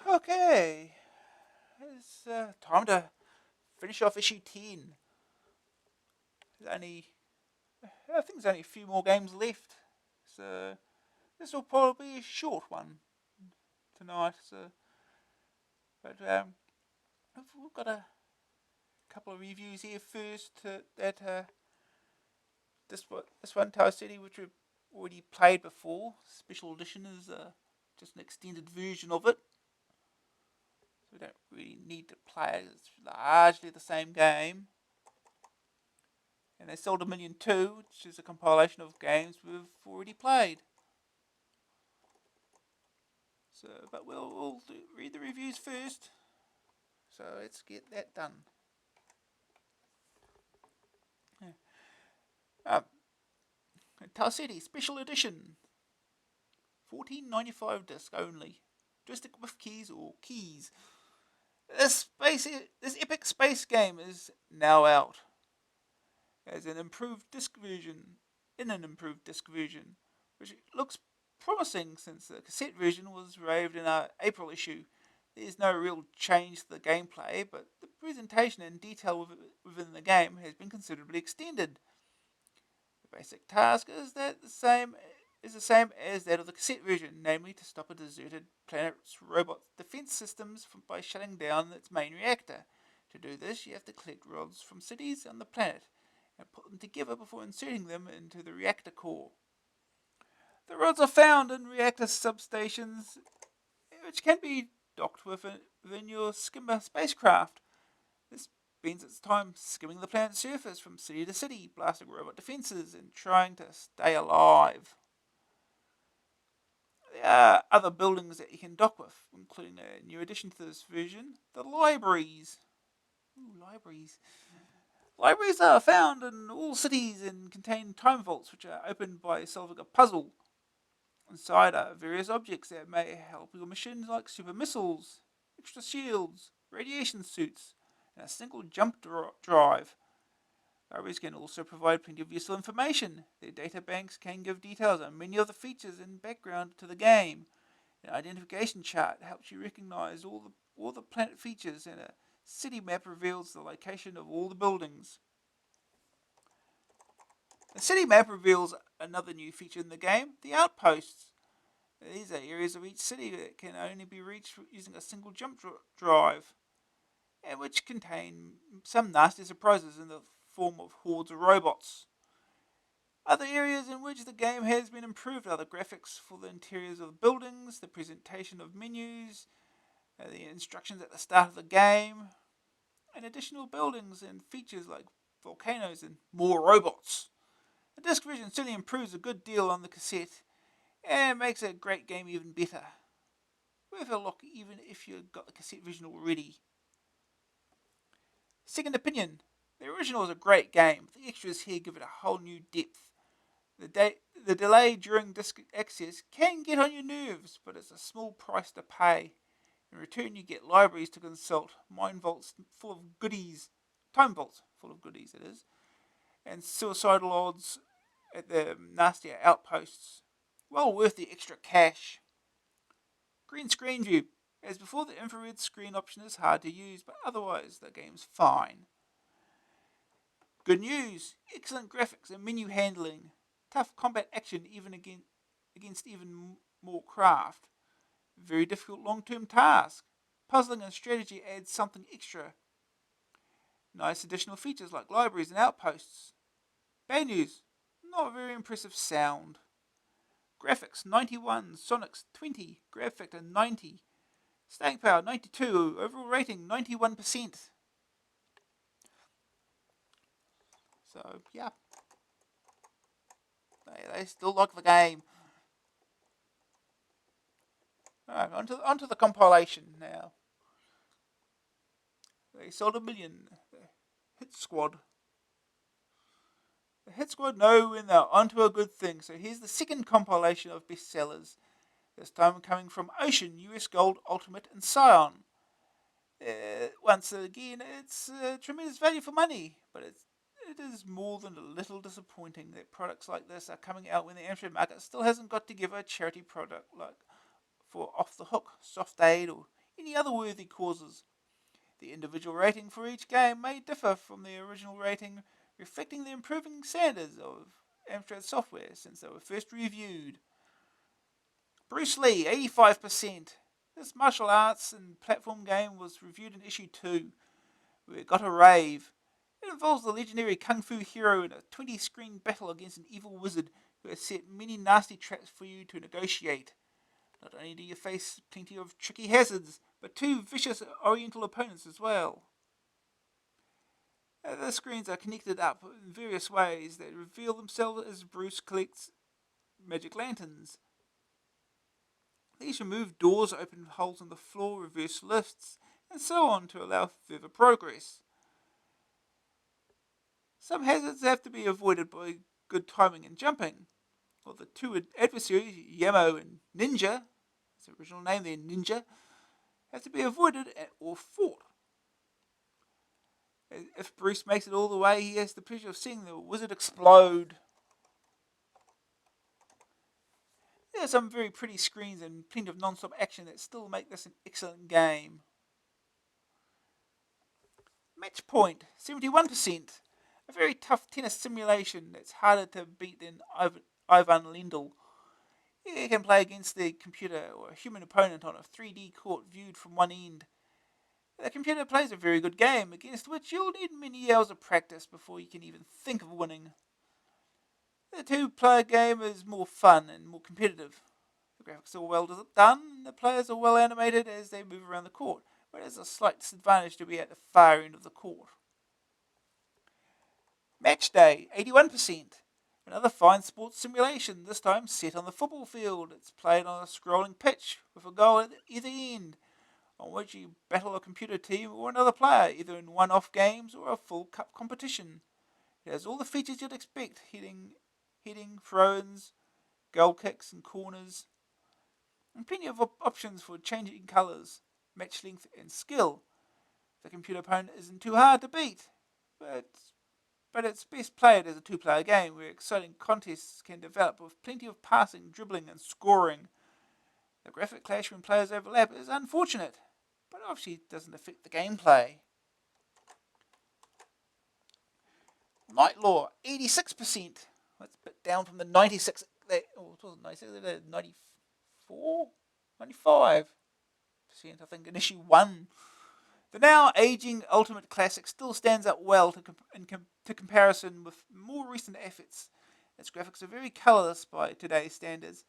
Okay, it's time to finish off issue 10. There's only, I think there's only a few more games left, so this will probably be a short one tonight. But we've got a couple of reviews here first. This one, Tower City, which we've already played before. Special edition is just an extended version of it. So we don't really need to play it. It's largely the same game. And they sold 1,000,000 too, which is a compilation of games we've already played. So, but we'll read the reviews first. So let's get that done. Tower City Special Edition, $14.95 disc only. Joystick with keys or keys. This epic space game is now out as an improved disc version. Which looks promising since the cassette version was reviewed in our April issue. There's no real change to the gameplay, but the presentation and detail within the game has been considerably extended. The basic task is the same as that of the cassette version, namely to stop a deserted planet's robot defense systems by shutting down its main reactor. To do this, you have to collect rods from cities on the planet and put them together before inserting them into the reactor core. The rods are found in reactor substations, which can be docked within your skimmer spacecraft. This spends its time skimming the planet's surface from city to city, blasting robot defenses and trying to stay alive. There are other buildings that you can dock with, including a new addition to this version, the libraries. Ooh, libraries. Libraries are found in all cities and contain time vaults which are opened by solving a puzzle. Inside are various objects that may help your mission, like super missiles, extra shields, radiation suits, and a single jump drive. Libraries can also provide plenty of useful information. Their databanks can give details on many of the features and background to the game. An identification chart helps you recognize all the planet features, and a city map reveals the location of all the buildings. The city map reveals another new feature in the game, the outposts. These are areas of each city that can only be reached using a single jump drive, and which contain some nasty surprises in the form of hordes of robots. Other areas in which the game has been improved are the graphics for the interiors of the buildings, the presentation of menus, the instructions at the start of the game, and additional buildings and features like volcanoes and more robots. The disc version certainly improves a good deal on the cassette and makes a great game even better. Worth a look even if you've got the cassette version already. Second opinion. The original is a great game, but the extras here give it a whole new depth. The delay during disc access can get on your nerves, but it's a small price to pay. In return, you get libraries to consult, time vaults full of goodies, it is, and suicidal odds at the nastier outposts. Well worth the extra cash. Green screen view. As before, the infrared screen option is hard to use, but otherwise the game's fine. Good news! Excellent graphics and menu handling. Tough combat action even against even more craft. Very difficult long-term task. Puzzling and strategy adds something extra. Nice additional features like libraries and outposts. Bad news, not very impressive sound. Graphics 91, Sonics 20, grab factor 90, staying power 92, overall rating 91%. So yeah, they still like the game. Alright, onto the compilation now. They sold 1,000,000. The Hit Squad. The Hit Squad know when they're onto a good thing. So here's the second compilation of bestsellers. This time coming from Ocean, US Gold, Ultimate, and Scion. Once again, it's tremendous value for money, but it is more than a little disappointing that products like this are coming out when the Amstrad market still hasn't got together a charity product like for Off the Hook, Soft Aid, or any other worthy causes. The individual rating for each game may differ from the original rating, reflecting the improving standards of Amstrad software since they were first reviewed. Bruce Lee, 85%. This martial arts and platform game was reviewed in issue 2, where it got a rave. It involves the legendary kung fu hero in a 20-screen battle against an evil wizard who has set many nasty traps for you to negotiate. Not only do you face plenty of tricky hazards, but 2 vicious oriental opponents as well. The screens are connected up in various ways that reveal themselves as Bruce collects magic lanterns. These remove doors, open holes in the floor, reverse lifts, and so on to allow further progress. Some hazards have to be avoided by good timing and jumping, while the 2 adversaries, Yamo and Ninja, its original name there, Ninja, have to be avoided or fought. If Bruce makes it all the way, he has the pleasure of seeing the wizard explode. There are some very pretty screens and plenty of non-stop action that still make this an excellent game. Match point, 71%. A very tough tennis simulation that's harder to beat than Ivan Lendl. You can play against the computer or a human opponent on a 3D court viewed from one end. The computer plays a very good game, against which you'll need many hours of practice before you can even think of winning. The 2-player game is more fun and more competitive. The graphics are well done, and the players are well animated as they move around the court, but it is a slight disadvantage to be at the far end of the court. Match Day, 81%. Another fine sports simulation, this time set on the football field. It's played on a scrolling pitch with a goal at either end, on which you battle a computer team or another player, either in one-off games or a full cup competition. It has all the features you'd expect, heading, throw-ins, goal kicks and corners, and plenty of options for changing colours, match length and skill. The computer opponent isn't too hard to beat, but it's best played as a 2-player game where exciting contests can develop with plenty of passing, dribbling and scoring. The graphic clash when players overlap is unfortunate, but obviously doesn't affect the gameplay. Night Law, 86%. That's a bit down from the 96. It wasn't 96, 94? 95%, I think, in issue 1. The now aging Ultimate Classic still stands up well to comparison with more recent efforts. Its graphics are very colourless by today's standards,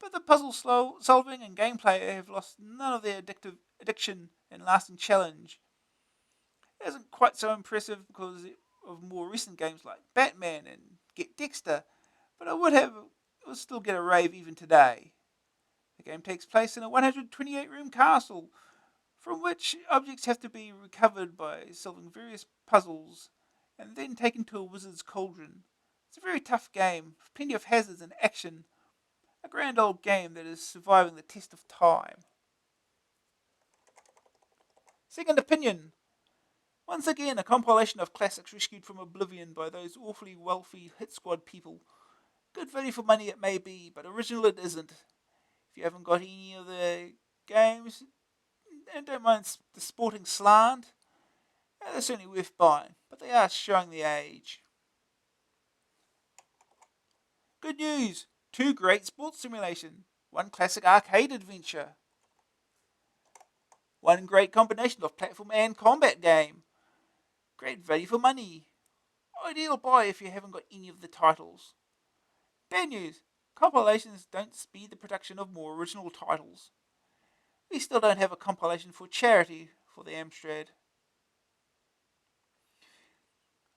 but the puzzle solving and gameplay have lost none of their addiction and lasting challenge. It isn't quite so impressive because of more recent games like Batman and Get Dexter, but it would still get a rave even today. The game takes place in a 128-room castle, from which objects have to be recovered by solving various puzzles, and then taken to a wizard's cauldron. It's a very tough game, with plenty of hazards and action. A grand old game that is surviving the test of time. Second Opinion. Once again, a compilation of classics rescued from oblivion by those awfully wealthy Hit Squad people. Good value for money it may be, but original it isn't. If you haven't got any of the games, and don't mind the sporting slant, they're certainly worth buying, but they are showing the age. Good news! 2 great sports simulation, 1 classic arcade adventure, 1 great combination of platform and combat game. Great value for money. Ideal buy if you haven't got any of the titles. Bad news, compilations don't speed the production of more original titles. We still don't have a compilation for charity for the Amstrad.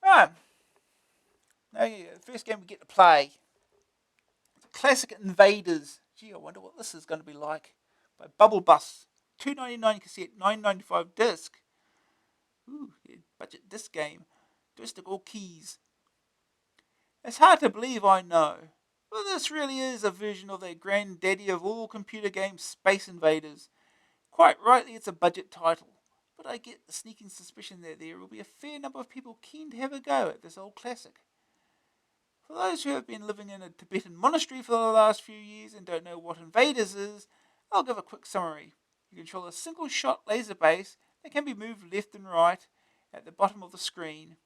Right. Now, the first game we get to play. Classic Invaders. Gee, I wonder what this is going to be like. By Bubble Bus. $2.99 cassette, $9.95 disc. Ooh, yeah, budget disc game. Joystick all keys. It's hard to believe, I know. Well, this really is a version of the granddaddy of all computer games, Space Invaders. Quite rightly, it's a budget title, but I get the sneaking suspicion that there will be a fair number of people keen to have a go at this old classic. For those who have been living in a Tibetan monastery for the last few years and don't know what Invaders is, I'll give a quick summary. You control a single shot laser base that can be moved left and right at the bottom of the screen.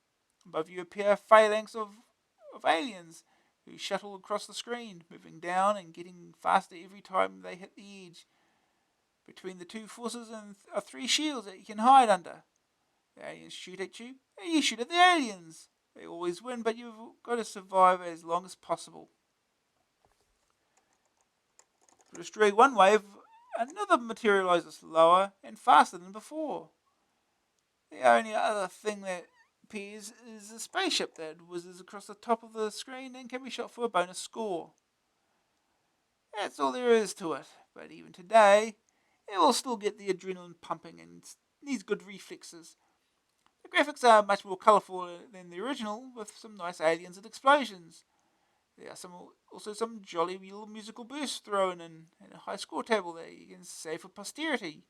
Above you appear a phalanx of aliens who shuttle across the screen, moving down and getting faster every time they hit the edge. Between the two forces are three shields that you can hide under. The aliens shoot at you, and you shoot at the aliens. They always win, but you've got to survive as long as possible. To destroy one wave, another materializes slower and faster than before. The only other thing that appears is a spaceship that whizzes across the top of the screen and can be shot for a bonus score. That's all there is to it, but even today, it will still get the adrenaline pumping and needs good reflexes. The graphics are much more colourful than the original, with some nice aliens and explosions. There are also some jolly little musical bursts thrown in, and a high score table that you can save for posterity.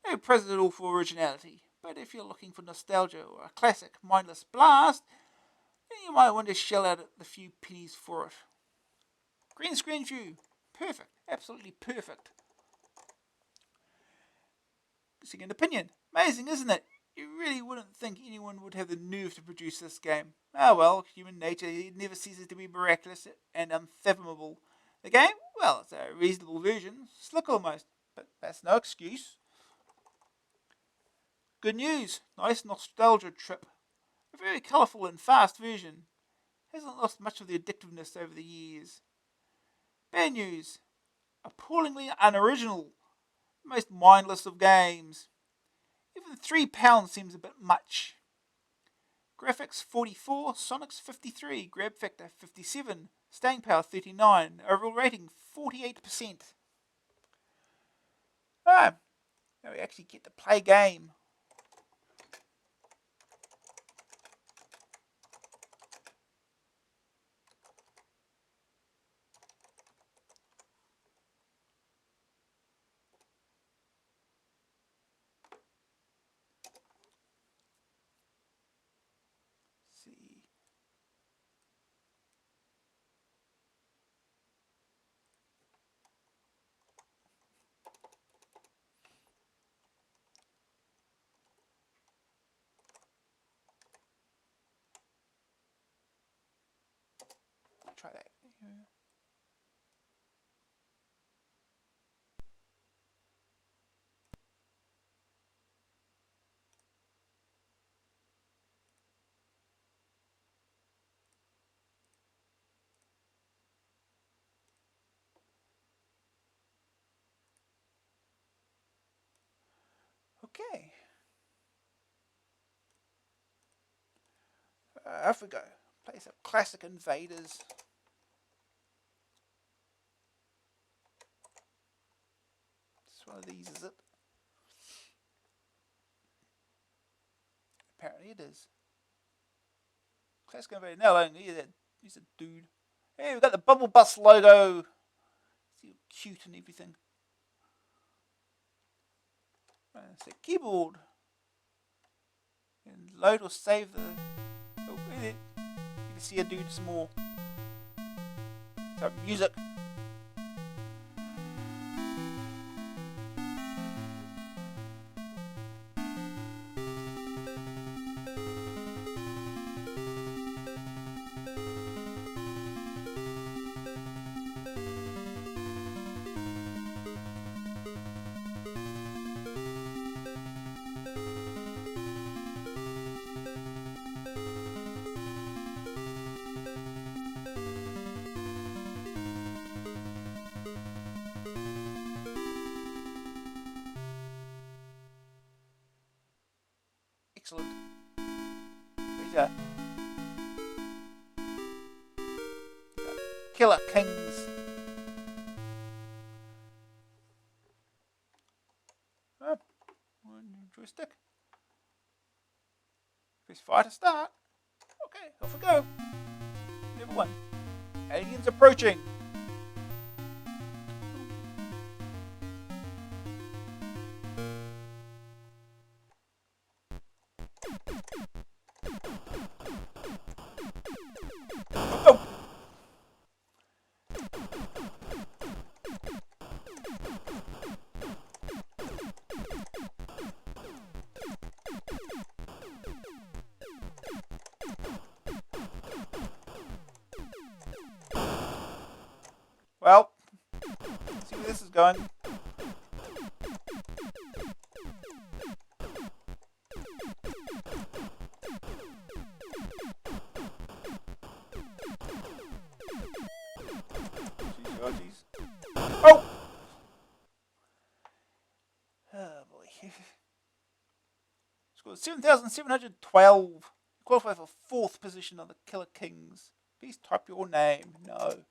No praise at all for originality, but if you're looking for nostalgia or a classic mindless blast, then you might want to shell out the few pennies for it. Green screen view. Perfect. Absolutely perfect. Second opinion. Amazing, isn't it? You really wouldn't think anyone would have the nerve to produce this game. Ah well, human nature never ceases to be miraculous and unfathomable. The game? Well, it's a reasonable version. Slick almost. But that's no excuse. Good news. Nice nostalgia trip. A very colourful and fast version. Hasn't lost much of the addictiveness over the years. Bad news. Appallingly unoriginal. Most mindless of games. Even £3 seems a bit much. Graphics 44, Sonics 53, grab factor 57, staying power 39, overall rating 48%. Ah, now we actually get to play game. See. Try that. Okay. Off we go. Play some classic Invaders. It's one of these, is it? Apparently it is. Classic Invaders. No, he's a dude. Hey, we've got the Bubble Bus logo. See, cute and everything. It's a keyboard. And load or save the. Oh, you can see a dude some more. So music. Excellent. These are Killer Kings. Oh, one joystick. Press fire to start. Okay, off we go. Level 1. Aliens approaching. Oh. Well, let's see where this is going. Oh, jeez. Oh! Oh, boy. Scored 7,712. Qualify for 4th position on the Killer Kings. Please type your name. No.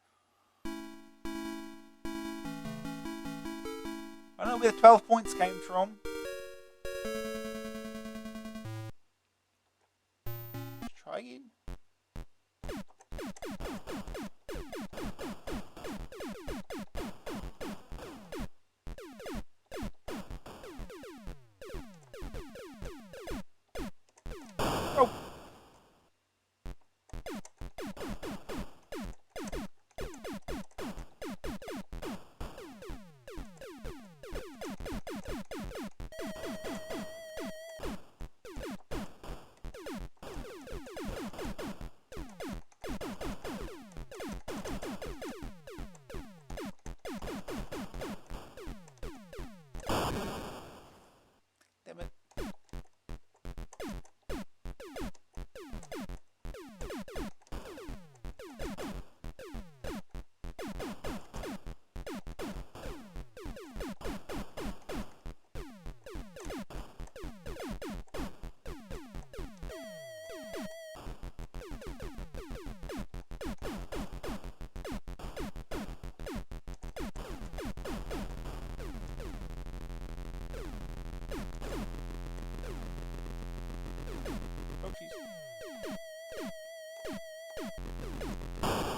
I don't know where the 12 points came from. Let's try again. Oh. Damn it.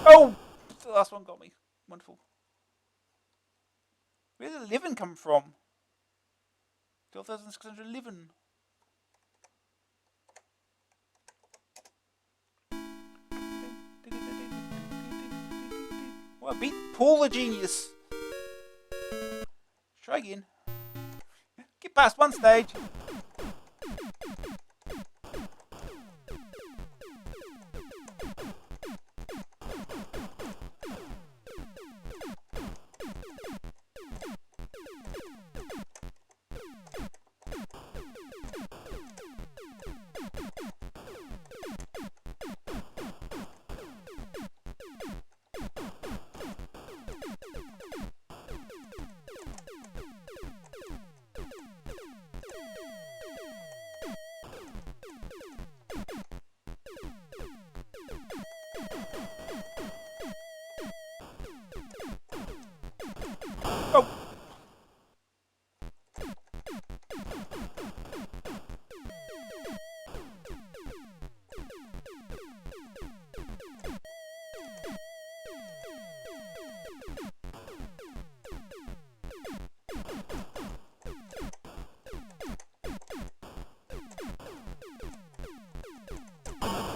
Oh! The last one got me. Wonderful. Where did 11 come from? 12,611. Well, I beat Paul the Genius. Let's try again. Get past one stage. Oh!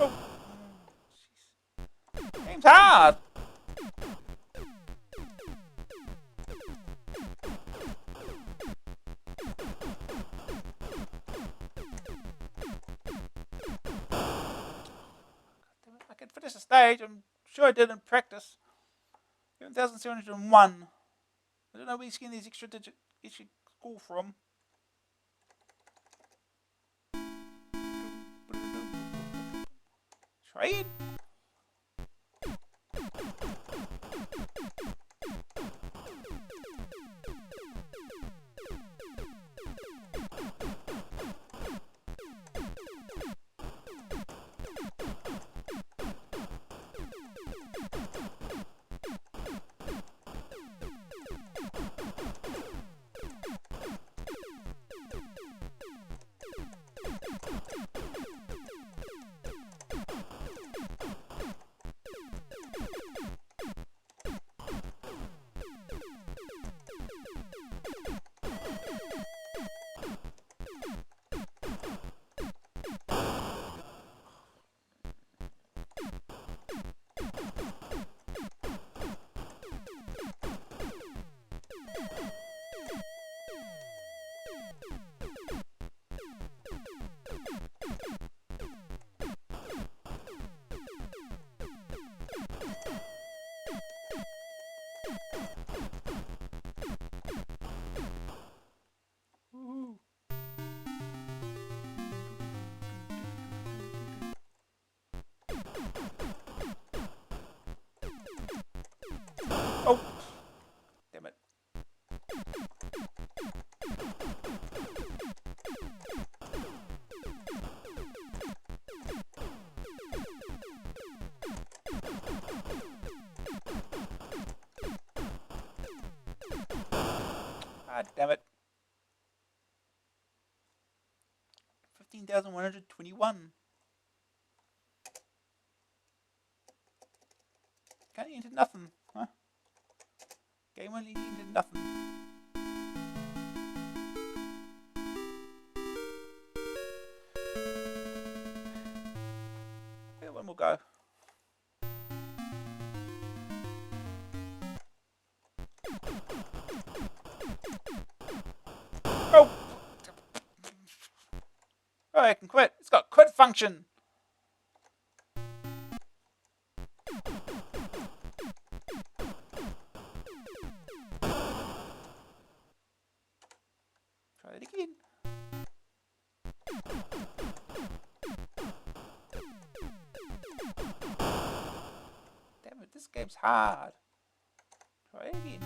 Oh! Game's hard! I can finish the stage. I'm sure I did in practice. 7,701. I don't know where he's getting these extra score from. Try it. Oh, damn it. Ah, damn it. 15,121. Can't enter nothing, huh? Game only entered nothing. Okay, one more go. Oh! Oh, I can quit. It's got quit function. Try it again. Damn it, this game's hard. Try it again.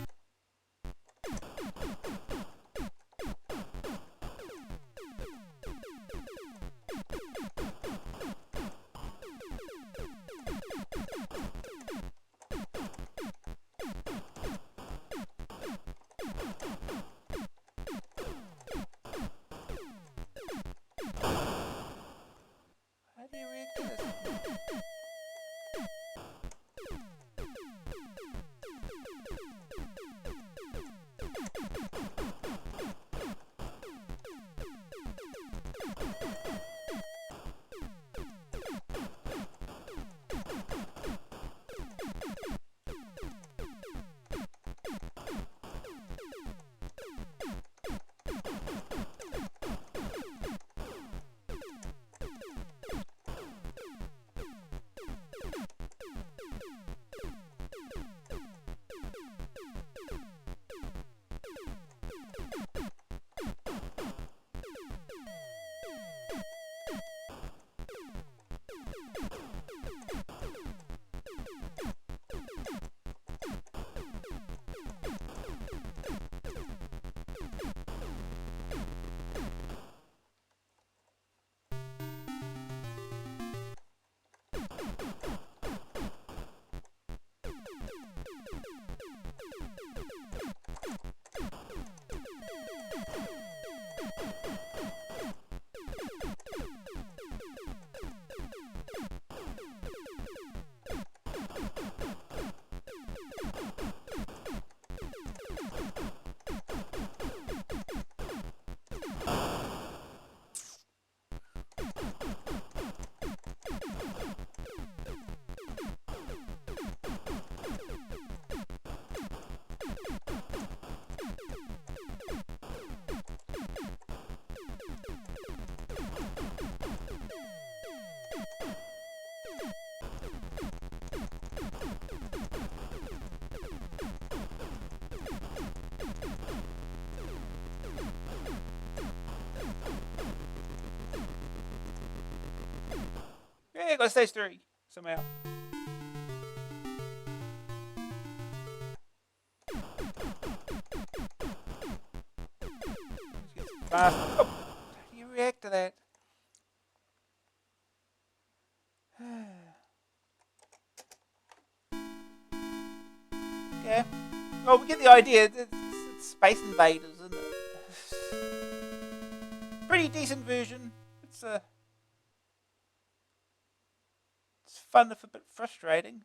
How do you react to this? Yeah, got stage 3 somehow. Fast. Oh, how do you react to that? Okay. Well, we get the idea. It's Space Invaders, isn't it? Pretty decent version. It's fun if a bit frustrating.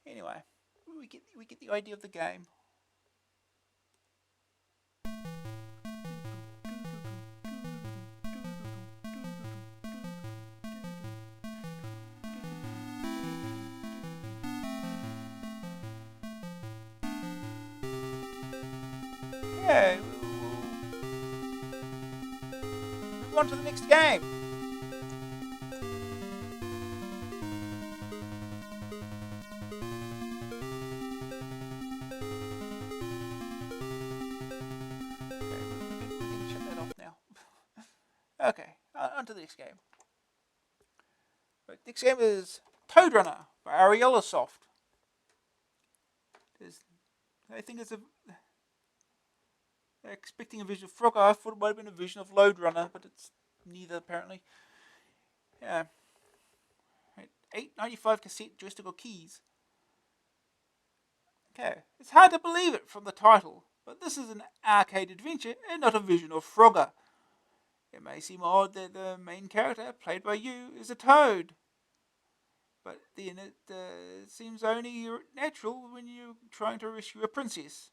Anyway, we get the idea of the game. Okay, we'll move on to the next game. We can shut that off now. Okay, on to the next game. Right, next game is Toadrunner by Ariella Soft. I think it's they're expecting a vision of Frogger. I thought it might have been a vision of Loadrunner, but it's neither apparently. Yeah. Right. $8.95 cassette joystick keys. Okay. It's hard to believe it from the title, but this is an arcade adventure and not a vision of Frogger. It may seem odd that the main character, played by you, is a toad. But then it seems only natural when you're trying to rescue a princess.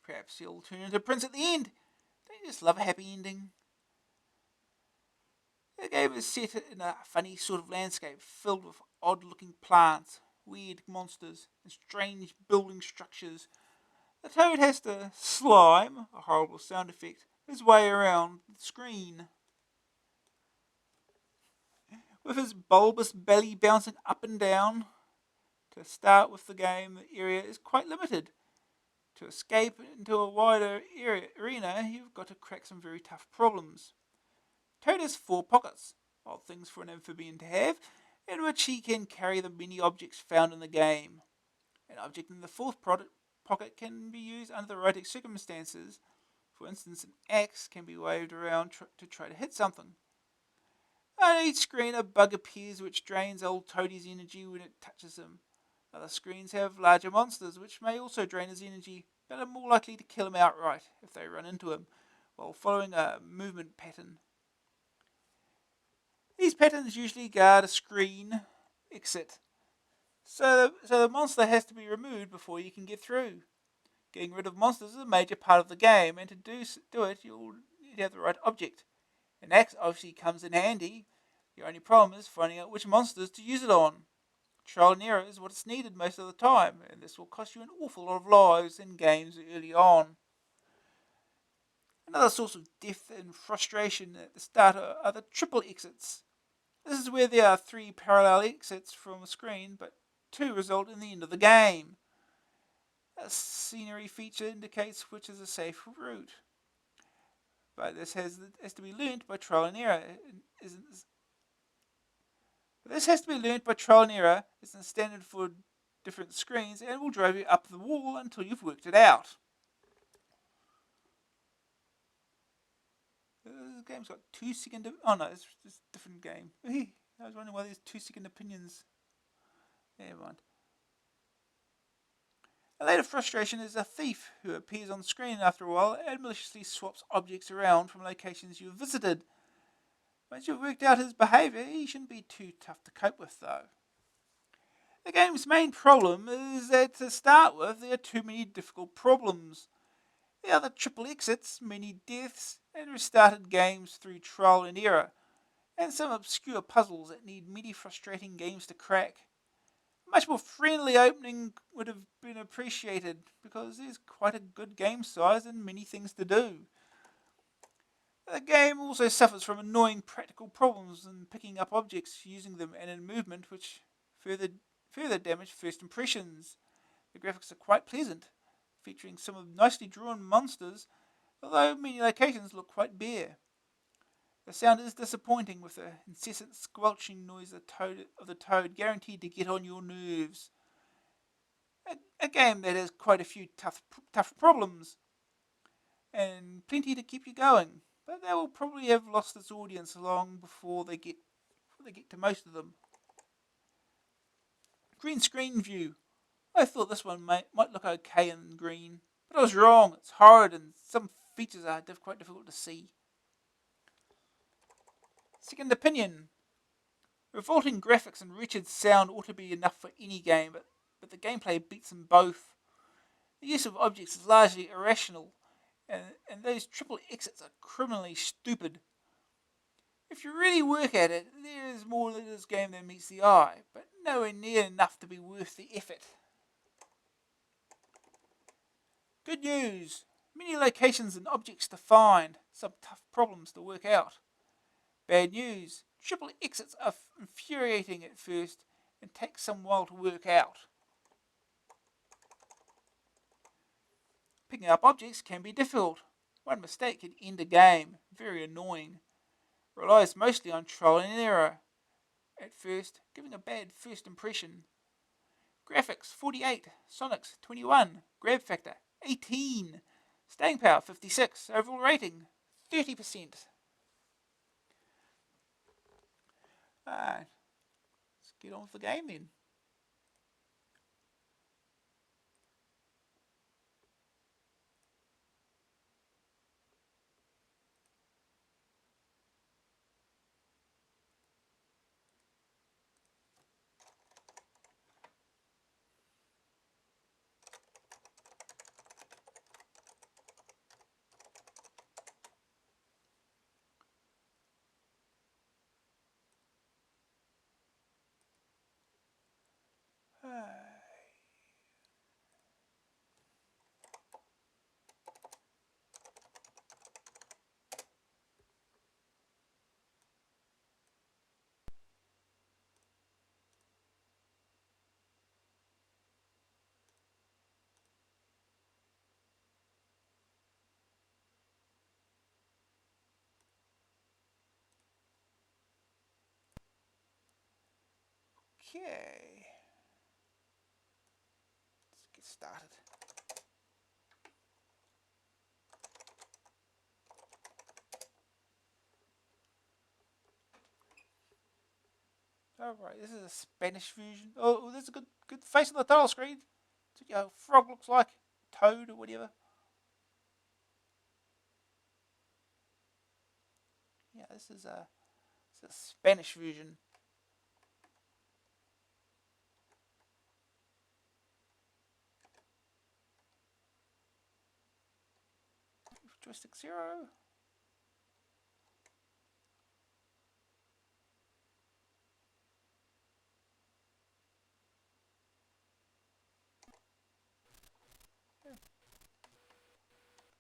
Perhaps he'll turn into a prince at the end. Don't you just love a happy ending? The game is set in a funny sort of landscape filled with odd-looking plants, weird monsters, and strange building structures. The toad has to slime, a horrible sound effect, his way around the screen. With his bulbous belly bouncing up and down. To start with the game, the area is quite limited. To escape into a wider arena, you've got to crack some very tough problems. Toad has 4 pockets, odd things for an amphibian to have, in which he can carry the many objects found in the game. An object in the 4th pocket can be used under the right circumstances. For instance, an axe can be waved around to try to hit something. On each screen, a bug appears which drains old Toadie's energy when it touches him. Other screens have larger monsters, which may also drain his energy, but are more likely to kill him outright if they run into him, while following a movement pattern. These patterns usually guard a screen exit, so the monster has to be removed before you can get through. Getting rid of monsters is a major part of the game, and to do it, you'll need to have the right object. An axe obviously comes in handy. The only problem is finding out which monsters to use it on. Trial and error is what's needed most of the time, and this will cost you an awful lot of lives in games early on. Another source of death and frustration at the start are the triple exits. This is where there are 3 parallel exits from a screen, but 2 result in the end of the game. A scenery feature indicates which is a safe route, but this has to be learnt by trial and error. This has to be learnt by trial and error. It's standard for different screens and will drive you up the wall until you've worked it out. This game's got 2-second... Oh no, it's just a different game. I was wondering why there's 2-second opinions. Never mind. A later frustration is a thief who appears on screen after a while and maliciously swaps objects around from locations you've visited. Once you've worked out his behaviour, he shouldn't be too tough to cope with, though. The game's main problem is that, to start with, there are too many difficult problems. There are the triple exits, many deaths, and restarted games through trial and error, and some obscure puzzles that need many frustrating games to crack. A much more friendly opening would have been appreciated, because there's quite a good game size and many things to do. The game also suffers from annoying practical problems in picking up objects, using them, and in movement, which further damage first impressions. The graphics are quite pleasant, featuring some of nicely drawn monsters, although many locations look quite bare. The sound is disappointing, with the incessant squelching noise of the toad guaranteed to get on your nerves. A game that has quite a few tough problems, and plenty to keep you going, but they will probably have lost its audience long before they get to most of them. Green screen view. I thought this one might look okay in green, but I was wrong. It's horrid and some features are quite difficult to see. Second opinion. Revolting graphics and wretched sound ought to be enough for any game, but the gameplay beats them both. The use of objects is largely irrational, and those triple exits are criminally stupid. If you really work at it, there is more to this game than meets the eye, but nowhere near enough to be worth the effort. Good news! Many locations and objects to find, some tough problems to work out. Bad news! Triple exits are infuriating at first and take some while to work out. Picking up objects can be difficult. One mistake can end a game. Very annoying. Relies mostly on trial and error. at first, giving a bad first impression. Graphics 48, Sonics 21, grab factor 18, staying power 56, overall rating 30%. Alright, let's get on with the game then. Okay, let's get started. Alright, this is a Spanish version. Oh, there's a good face on the title screen. That's what your frog looks like. Toad or whatever. Yeah, this is a Spanish version. Joystick 0.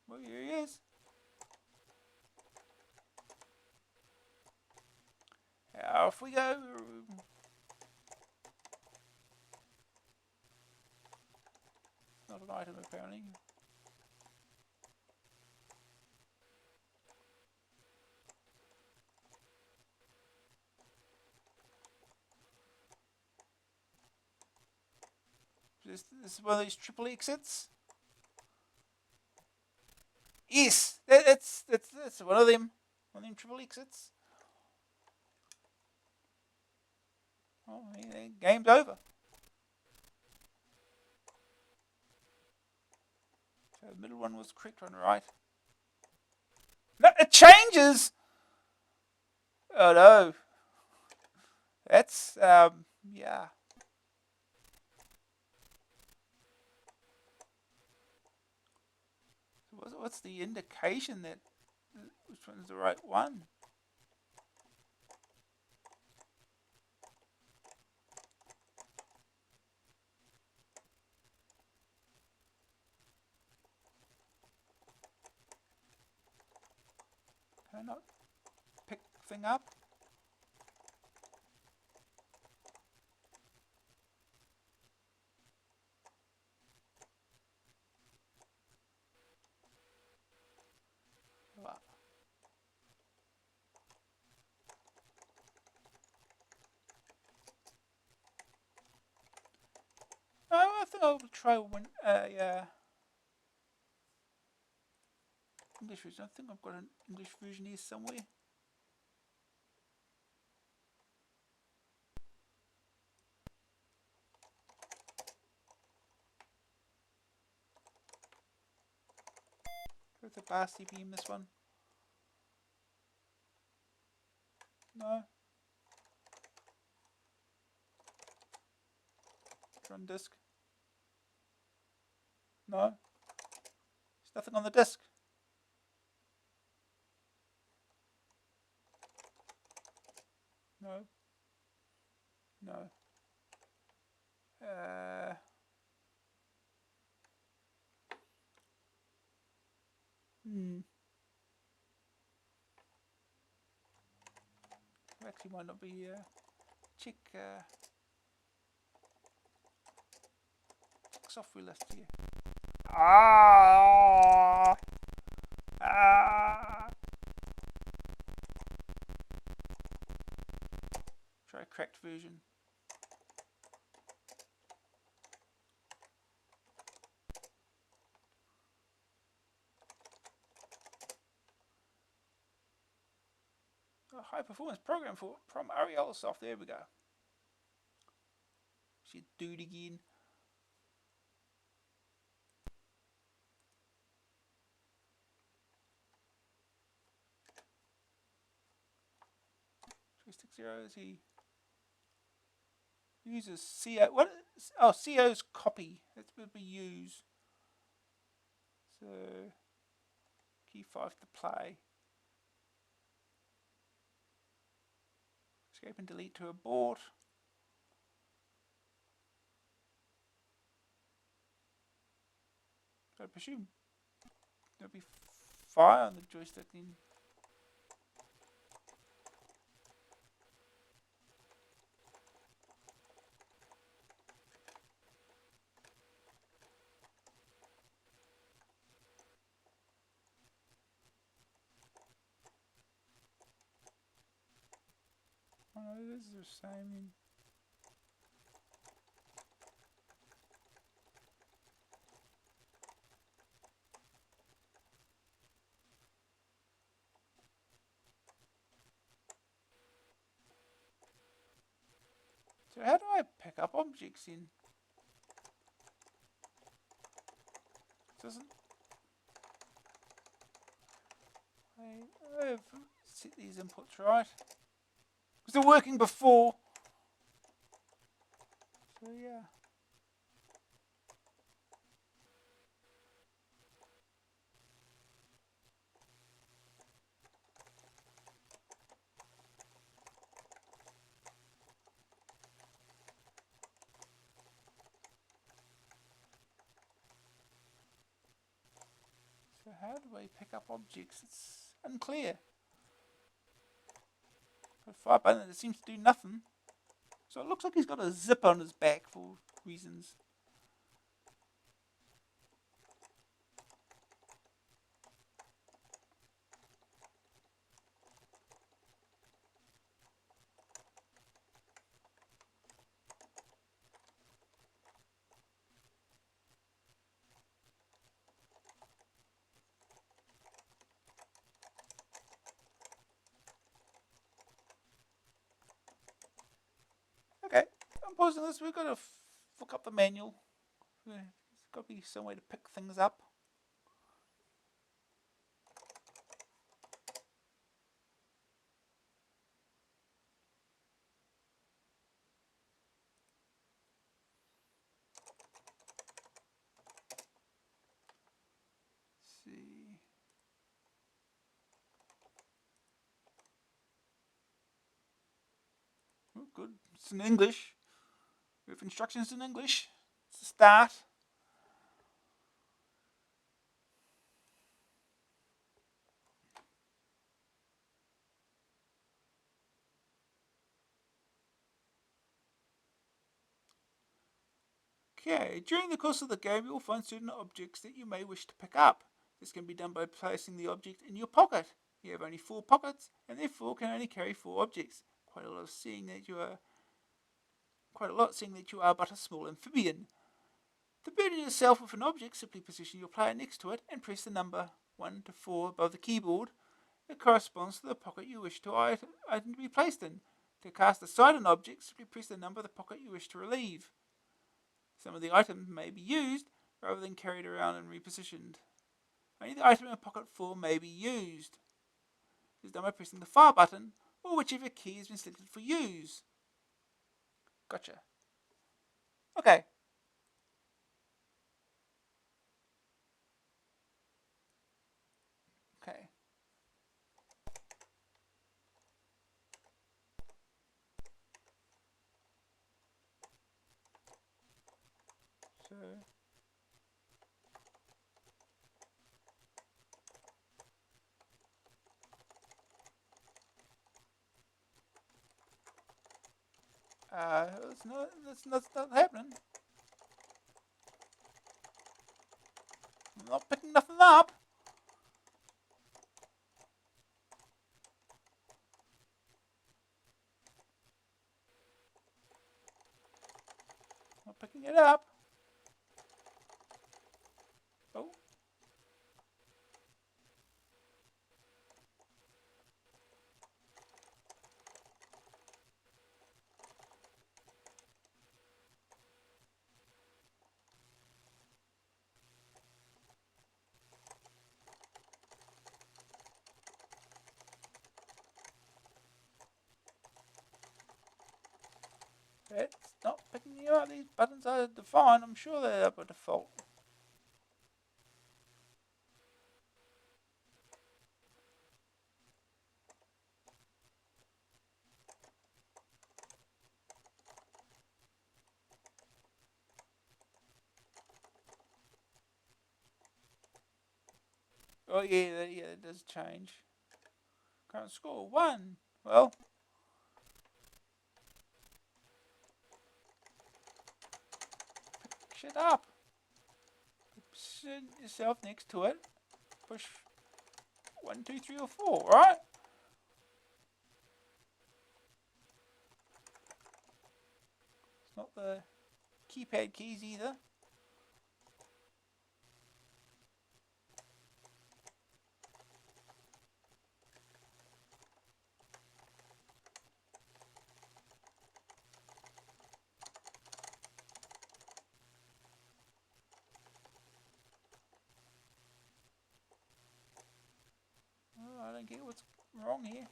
Well, here he is. Off we go. Not an item apparently. This is one of these triple exits. Yes, that's one of them. One of them triple exits. Oh, yeah, game's over. So the middle one was the correct one, right? No, it changes! Oh no. That's, yeah. So what's the indication that which one's the right one? Can I not pick the thing up? Well, I think I'll try one. Yeah. English version. I think I've got an English version here somewhere. With the bar CPM, this one. No. Run disk. No. There's nothing on the disk. No. No. Actually might not be, check software list here. Try a cracked version. A high performance program from Ariel Soft. There we go. She do it again. .360 he uses CO. What? Oh, CO's copy. That's what we use. So key 5 to play. Escape and delete to abort. So I presume there'll be fire on the joystick then. Oh no, this is the same then. So how do I pick up objects in? Doesn't I've set these inputs right. Because they're working before. So yeah. So how do I pick up objects? It's unclear. Got a fire button that seems to do nothing. So it looks like he's got a zip on his back for reasons. Okay, I'm pausing this. We've got to look up the manual. There's got to be some way to pick things up. Let's see. Oh, good. It's in English. We have instructions in English. It's a start. Okay, during the course of the game, you will find certain objects that you may wish to pick up. This can be done by placing the object in your pocket. You have only 4 pockets, and therefore can only carry 4 objects. Quite a lot, seeing that you are but a small amphibian. To burden yourself with an object, simply position your player next to it and press the number 1 to 4 above the keyboard. It corresponds to the pocket you wish the item to be placed in. To cast aside an object, simply press the number of the pocket you wish to relieve. Some of the items may be used rather than carried around and repositioned. Only the item in pocket 4 may be used. It is done by pressing the fire button or whichever key has been selected for use. Gotcha. Okay. Okay. So that's not happening. I'm not picking nothing up. it up. Oh. It's not picking you up. These buttons are defined. I'm sure they're by default. Oh yeah, it does change. Current score 1. Well, pick shit up. Position yourself next to it. Push 1, 2, 3, or 4. Right? It's not the keypad keys either. Oh, I don't get what's wrong here.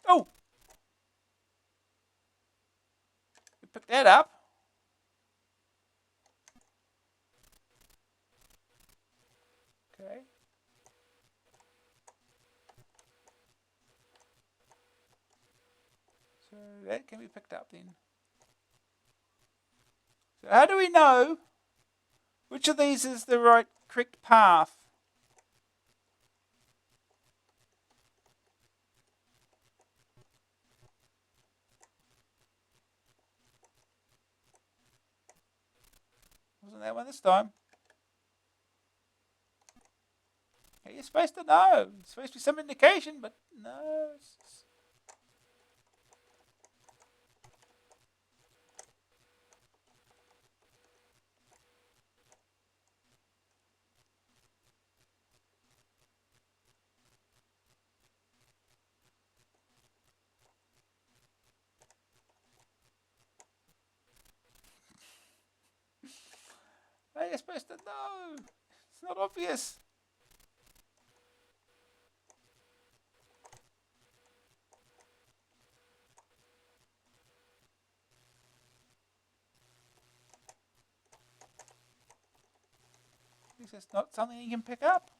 Oh! You picked that up. Okay. So that can be picked up then. So how do we know which of these is the correct path? Wasn't that one this time? Okay, you're supposed to know. It's supposed to be some indication, but no. Hey, you're supposed to know. It's not obvious. It's not something you can pick up.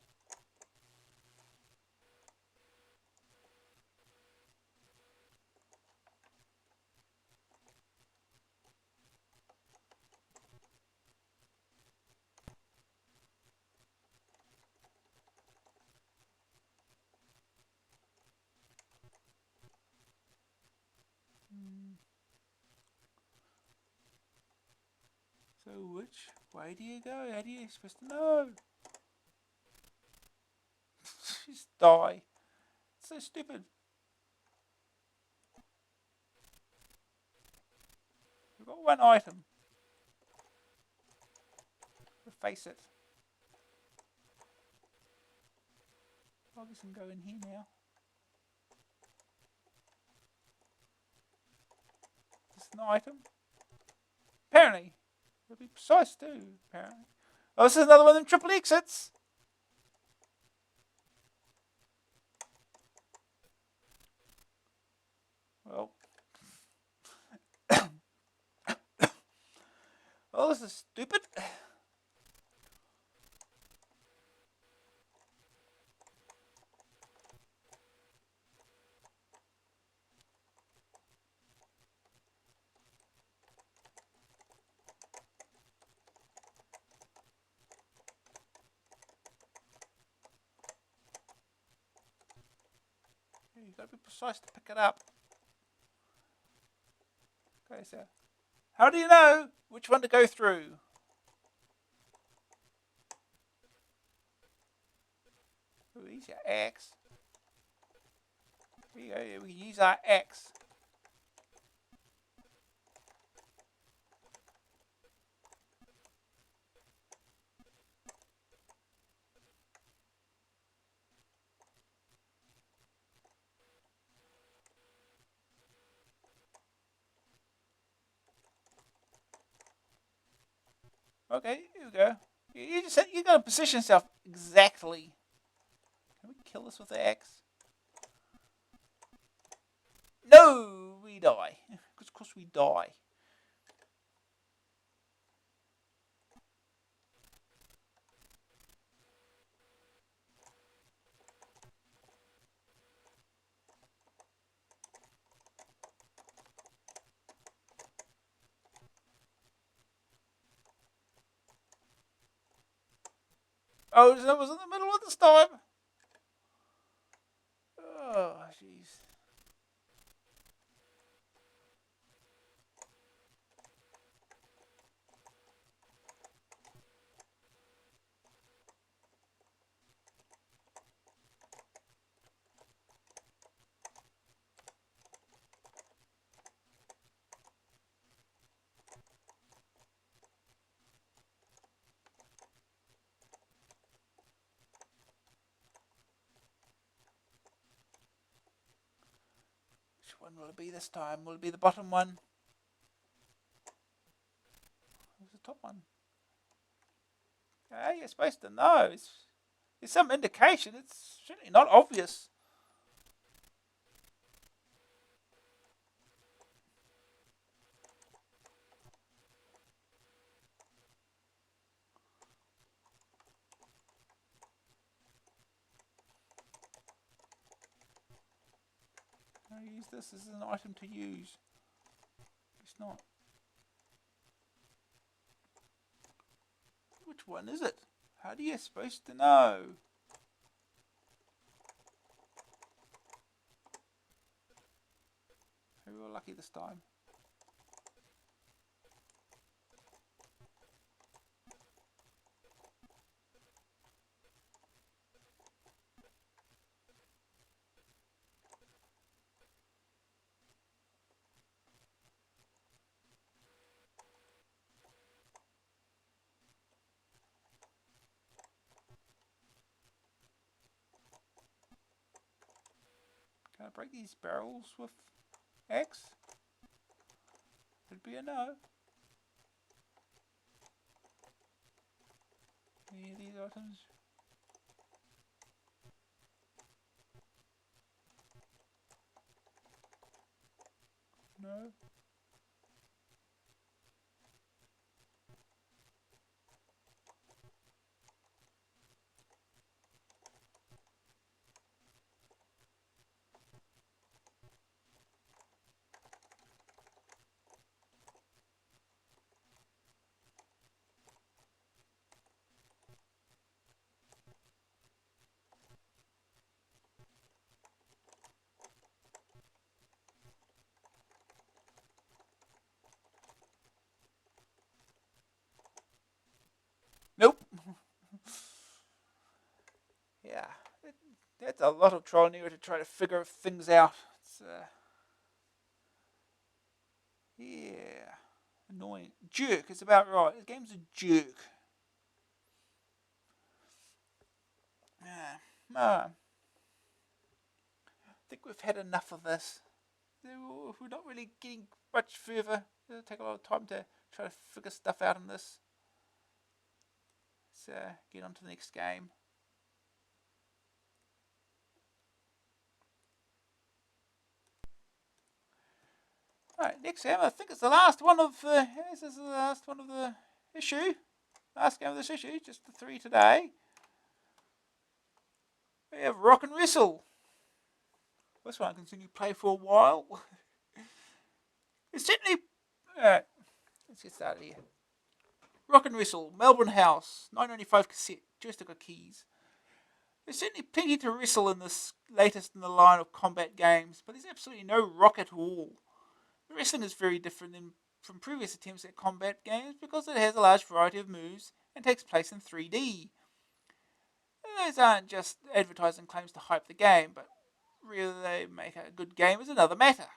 So which way do you go? How do you supposed to know? Just die. It's so stupid. We've got one item. Face it. Well, this can go in here now. Is this an item? Apparently. It'll be precise too, apparently. Oh, this is another one of them triple exits. Well. Well, this is stupid. You've got to be precise to pick it up. Okay, so how do you know which one to go through? Ooh, here's your axe. Here you go. We can use our axe. Okay, here we go. You got to position yourself exactly. Can we kill this with the axe? No, we die. Because of course we die. Oh, it was in the middle of this time. Oh, jeez. Which one will it be this time? Will it be the bottom one? Who's the top one? You're supposed to know. There's some indication. It's certainly not obvious. I use this as an item to use. It's not. Which one is it? How do you supposed to know? We were lucky this time. Can I break these barrels with X? It'd be a no. Any of these items? No. Nope. Yeah. That's a lot of trial and error to try to figure things out. It's, yeah. Annoying. Jerk is about right. The game's a jerk. I think we've had enough of this. We're not really getting much further. It'll take a lot of time to try to figure stuff out in this. Let's get on to the next game. Alright, next game. I think it's the last one of this is the last one of the issue. Last game of this issue, just the 3 today. We have Rock and Wrestle. This one I can continue to play for a while. It's certainly. Alright, let's get started here. Rock and Wrestle, Melbourne House, 995 cassette, joystick keys. There's certainly plenty to wrestle in this latest in the line of combat games, but there's absolutely no rock at all. The wrestling is very different from previous attempts at combat games because it has a large variety of moves and takes place in 3D. Those aren't just advertising claims to hype the game, but whether they make a good game is another matter.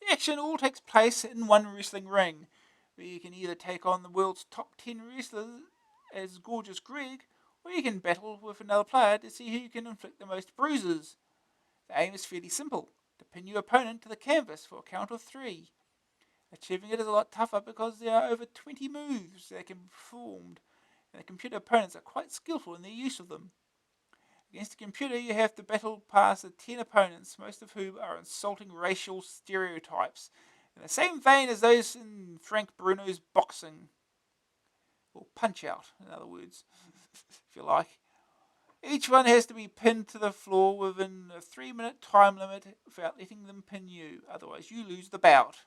The action all takes place in one wrestling ring, where you can either take on the world's top 10 wrestlers as Gorgeous Greg, or you can battle with another player to see who can inflict the most bruises. The aim is fairly simple: to pin your opponent to the canvas for a count of 3. Achieving it is a lot tougher because there are over 20 moves that can be performed, and the computer opponents are quite skillful in their use of them. Against a computer, you have to battle past the 10 opponents, most of whom are insulting racial stereotypes, in the same vein as those in Frank Bruno's boxing. Or Punch Out, in other words, if you like. Each one has to be pinned to the floor within a 3-minute time limit without letting them pin you, otherwise you lose the bout.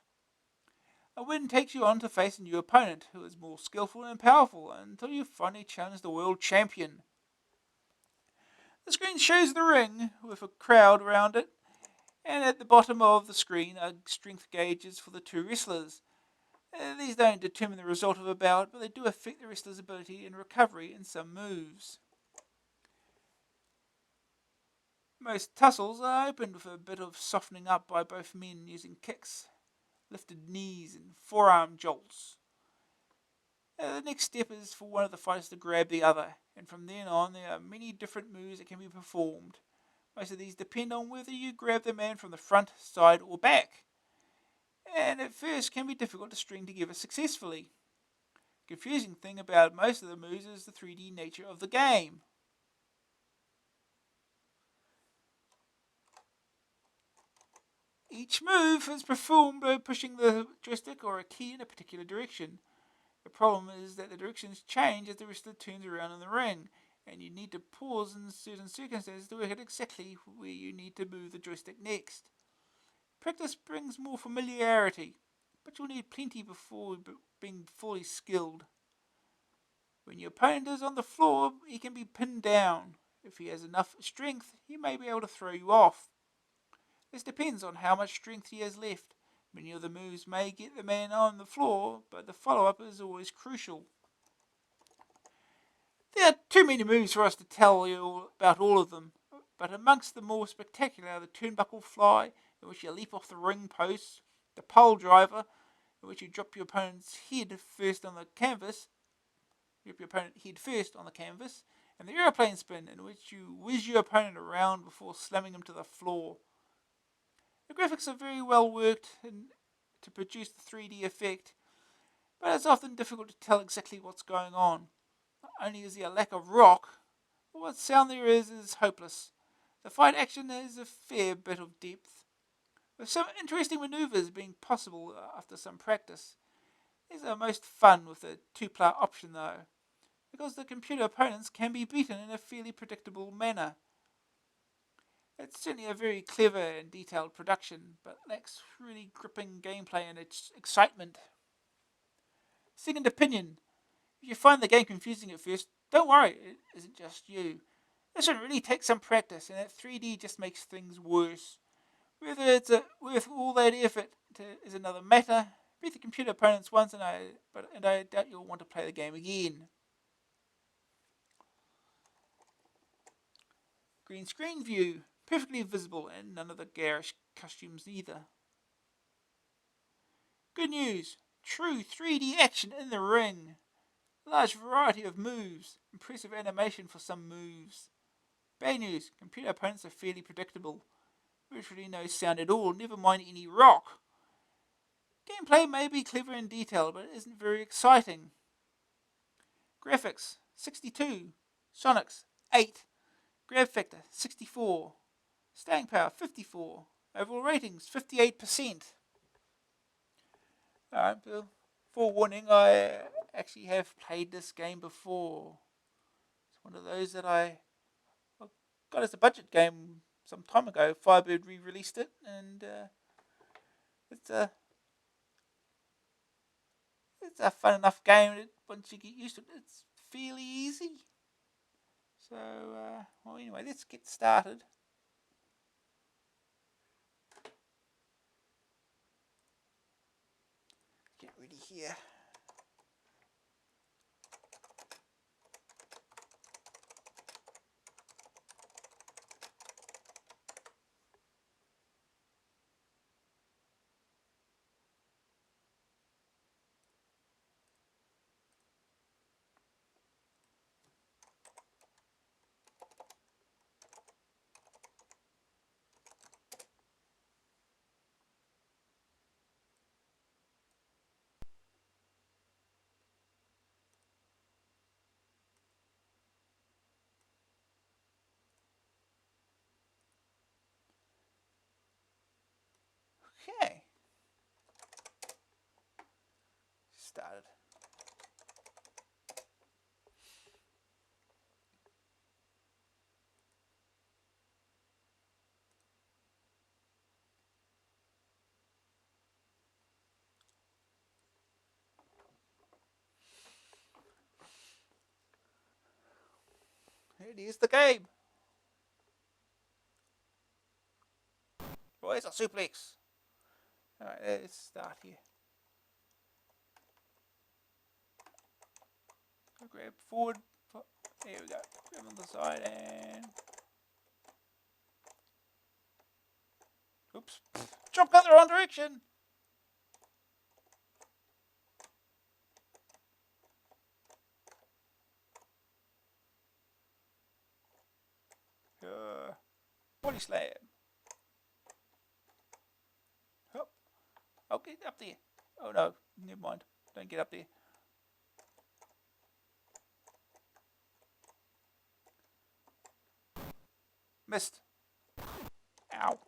A win takes you on to face a new opponent, who is more skillful and powerful, until you finally challenge the world champion. The screen shows the ring, with a crowd around it, and at the bottom of the screen are strength gauges for the two wrestlers. These don't determine the result of a bout, but they do affect the wrestler's ability and recovery in some moves. Most tussles are opened with a bit of softening up by both men using kicks, lifted knees, and forearm jolts. The next step is for one of the fighters to grab the other, and from then on there are many different moves that can be performed. Most of these depend on whether you grab the man from the front, side, or back, and at first can be difficult to string together successfully. The confusing thing about most of the moves is the 3D nature of the game. Each move is performed by pushing the joystick or a key in a particular direction. The problem is that the directions change as the wrestler turns around in the ring, and you need to pause in certain circumstances to work out exactly where you need to move the joystick next. Practice brings more familiarity, but you'll need plenty before being fully skilled. When your opponent is on the floor, he can be pinned down. If he has enough strength, he may be able to throw you off. This depends on how much strength he has left. Many of the moves may get the man on the floor, but the follow-up is always crucial. There are too many moves for us to tell you about all of them, but amongst the more spectacular are the turnbuckle fly, in which you leap off the ring post, the pole driver, in which you drop your opponent's head first on the canvas, and the aeroplane spin, in which you whiz your opponent around before slamming him to the floor. The graphics are very well worked to produce the 3D effect, but it's often difficult to tell exactly what's going on. Not only is there a lack of rock, but what sound there is hopeless. The fight action has a fair bit of depth, with some interesting maneuvers being possible after some practice. These are most fun with the 2-player option though, because the computer opponents can be beaten in a fairly predictable manner. It's certainly a very clever and detailed production, but lacks really gripping gameplay and its excitement. Second opinion: if you find the game confusing at first, don't worry, it isn't just you. This one really takes some practice, and that 3D just makes things worse. Whether it's worth all that effort is another matter. Beat the computer opponents once, and I doubt you'll want to play the game again. Green screen view, perfectly visible, and none of the garish costumes either. Good news: true 3D action in the ring. Large variety of moves, impressive animation for some moves. Bad news: computer opponents are fairly predictable. Virtually no sound at all, never mind any rock. Gameplay may be clever in detail, but it isn't very exciting. Graphics 62, Sonics 8, Grab Factor 64, Staying Power 54, overall ratings 58%. Alright, Bill. Forewarning, I actually have played this game before. It's one of those that I got as a budget game some time ago. Firebird re-released it, and it's a fun enough game. Once you get used to it, it's fairly easy. So, well, anyway, let's get started. Get ready here. started. It is the game. Where's a suplex? Alright, let's start here. Grab forward. There we go. Grab on the side and... Oops. Jump cut the wrong direction. Body slam. Hop. Oh, get up there. Oh no, never mind. Don't get up there. Missed. Ow.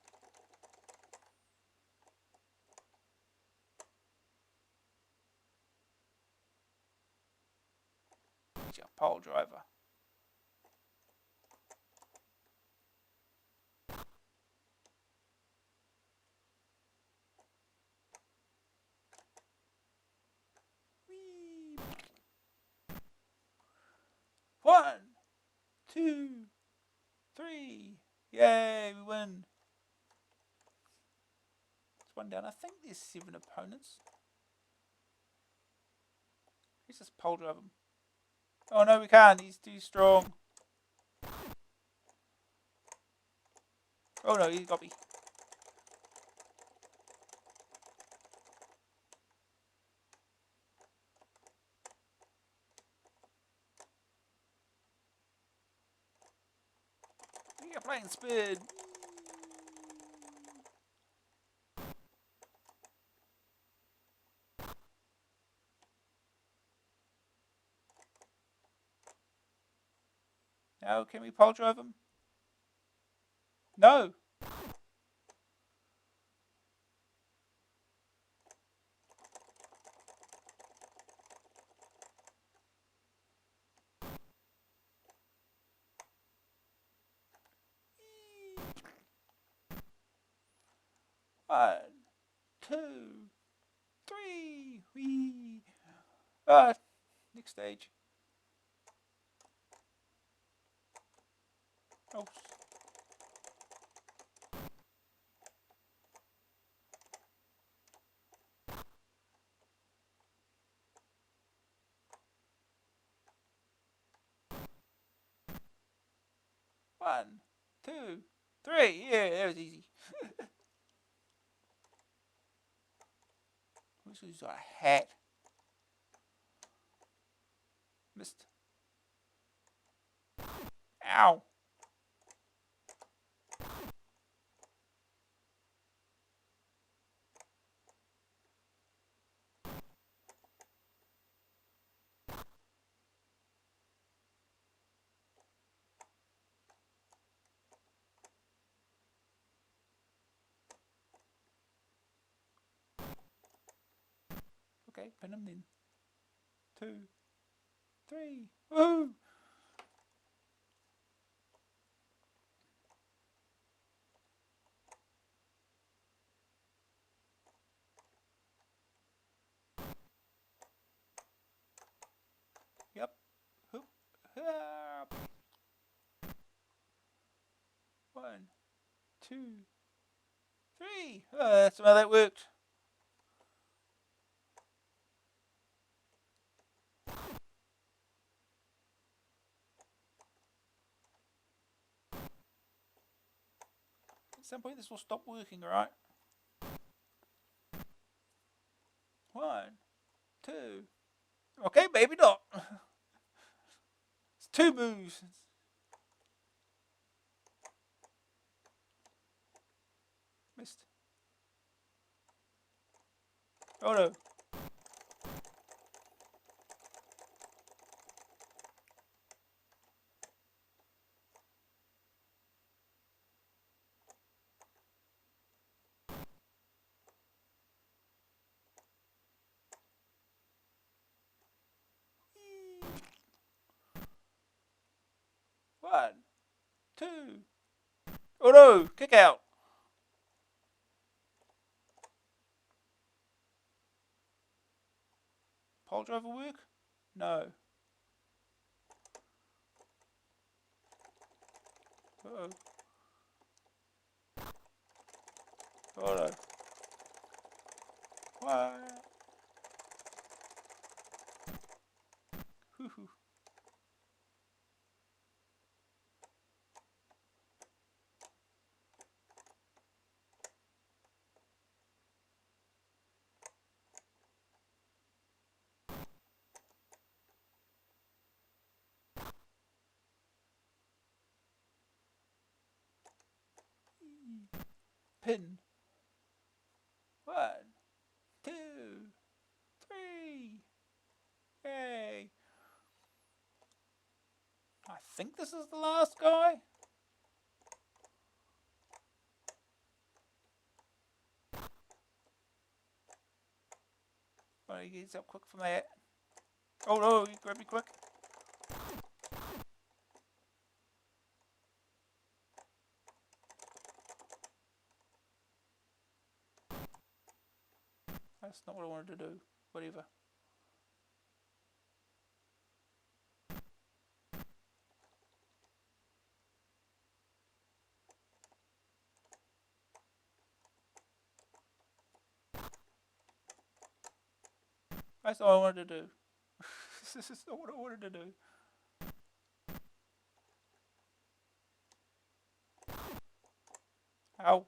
He's a pole driver. Whee. 1, 2, 3. Yay, we win. It's one down. I think there's 7 opponents. Let's just pole drive him. Oh no, we can't. He's too strong. Oh no, he got me. You're playing speed. Now, can we pole drive him? No. One, 2, 3. Whee. Next stage. Oh. One, 2, 3. Yeah, that was easy. This is a hat. Missed. Ow. Okay, pin him then. 2, 3. Woohoo! Yep. Hoop. 1, 2, 3. Oh, that's how that worked. At some point this will stop working, alright? 1, 2. Okay, maybe not. It's 2 moves. Missed. Oh no. Oh no! Kick out! Pole driver work? No. Uh-oh. Oh no. What? Hoo-hoo. Pin. 1, 2, 3. Yay! I think this is the last guy. But he gets up quick from that. Oh no, you grab me quick. That's not what I wanted to do. Whatever. That's all I wanted to do. This is not what I wanted to do. Ow.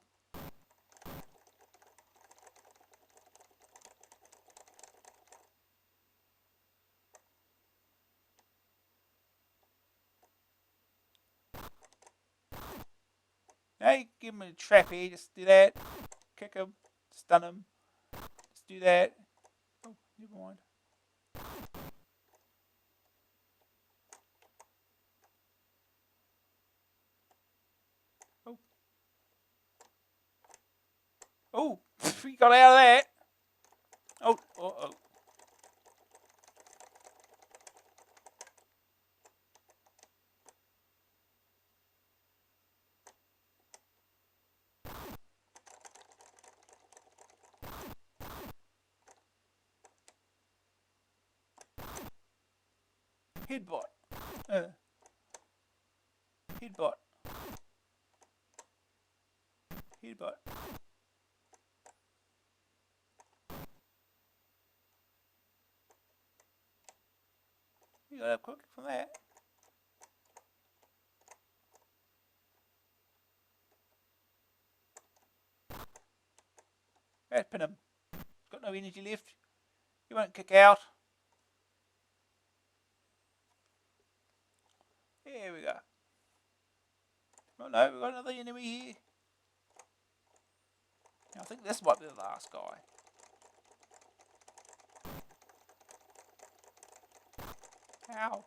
Now you give him a trap here. Just do that. Kick him. Stun him. Just do that. Oh, never mind. Oh. Oh, we got out of that. Oh, oh. Headbutt. Headbutt. Headbutt. You got up quick from that. Let's pin him. Got no energy left. He won't kick out. Here we go. Oh no, we've got another enemy here. I think this might be the last guy. Ow.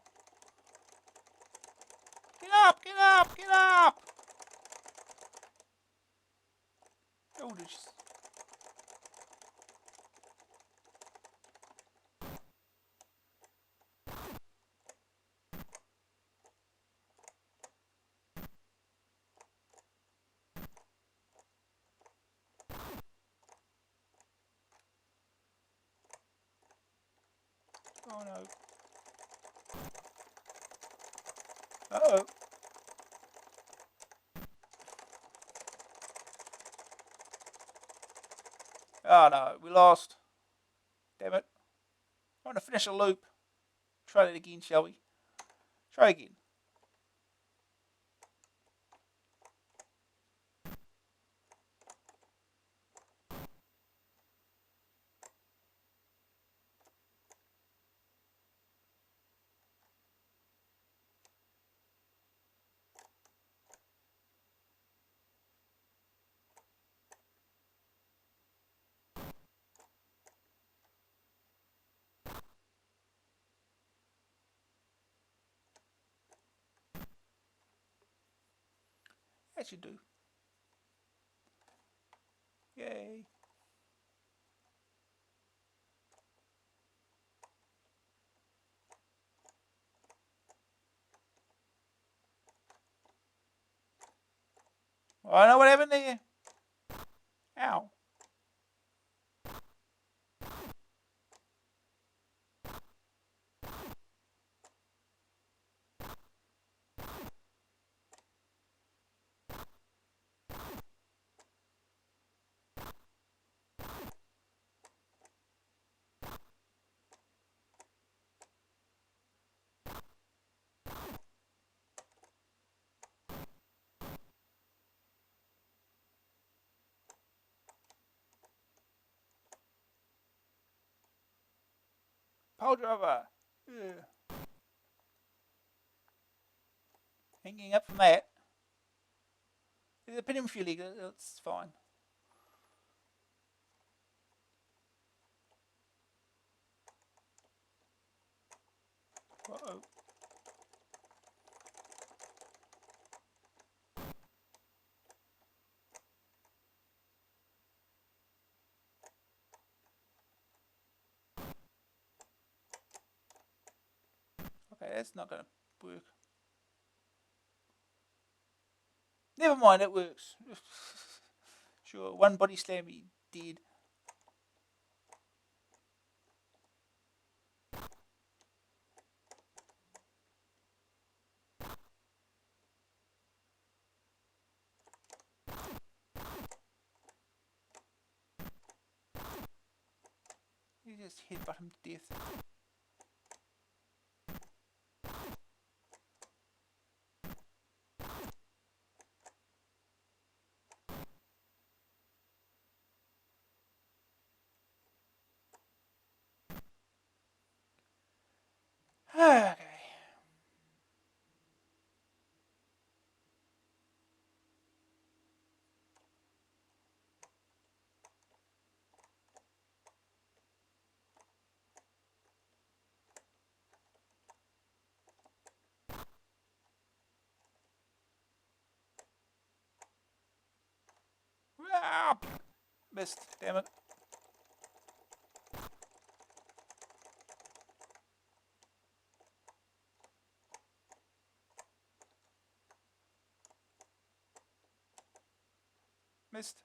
Get up, get up, get up! Oh, did you... Oh no. Uh-oh. Oh no, we lost. Damn it. I want to finish a loop. Try that again, shall we? Try again. That should do. Yay. I know what happened there. Ow. Pole driver. Ugh. Hanging up from that. There's a pin in fuel, that's fine. Uh-oh. Okay, that's not going to work. Never mind, it works. Sure, one body slam, he dead. You just headbutt him to death. Okay. Ah, missed, damn it. Missed.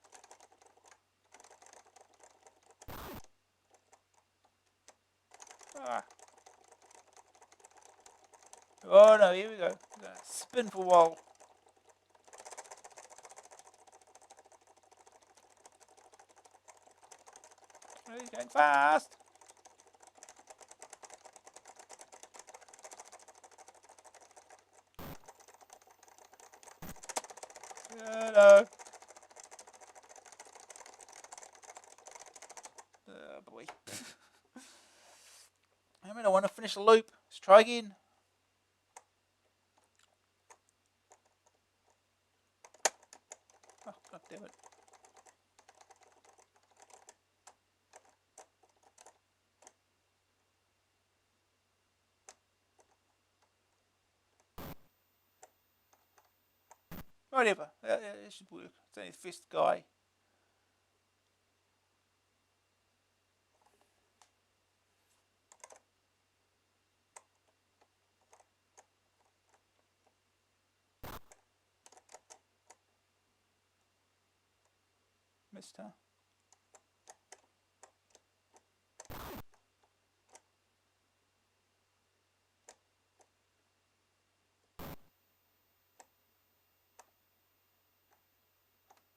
Ah. Oh no, here we go. Spin for a while. Oh, he's going fast. Oh no. Oh boy. I want to finish the loop. Let's try again. Oh, god damn it. Whatever. It should work. It's only the first guy. Missed, huh?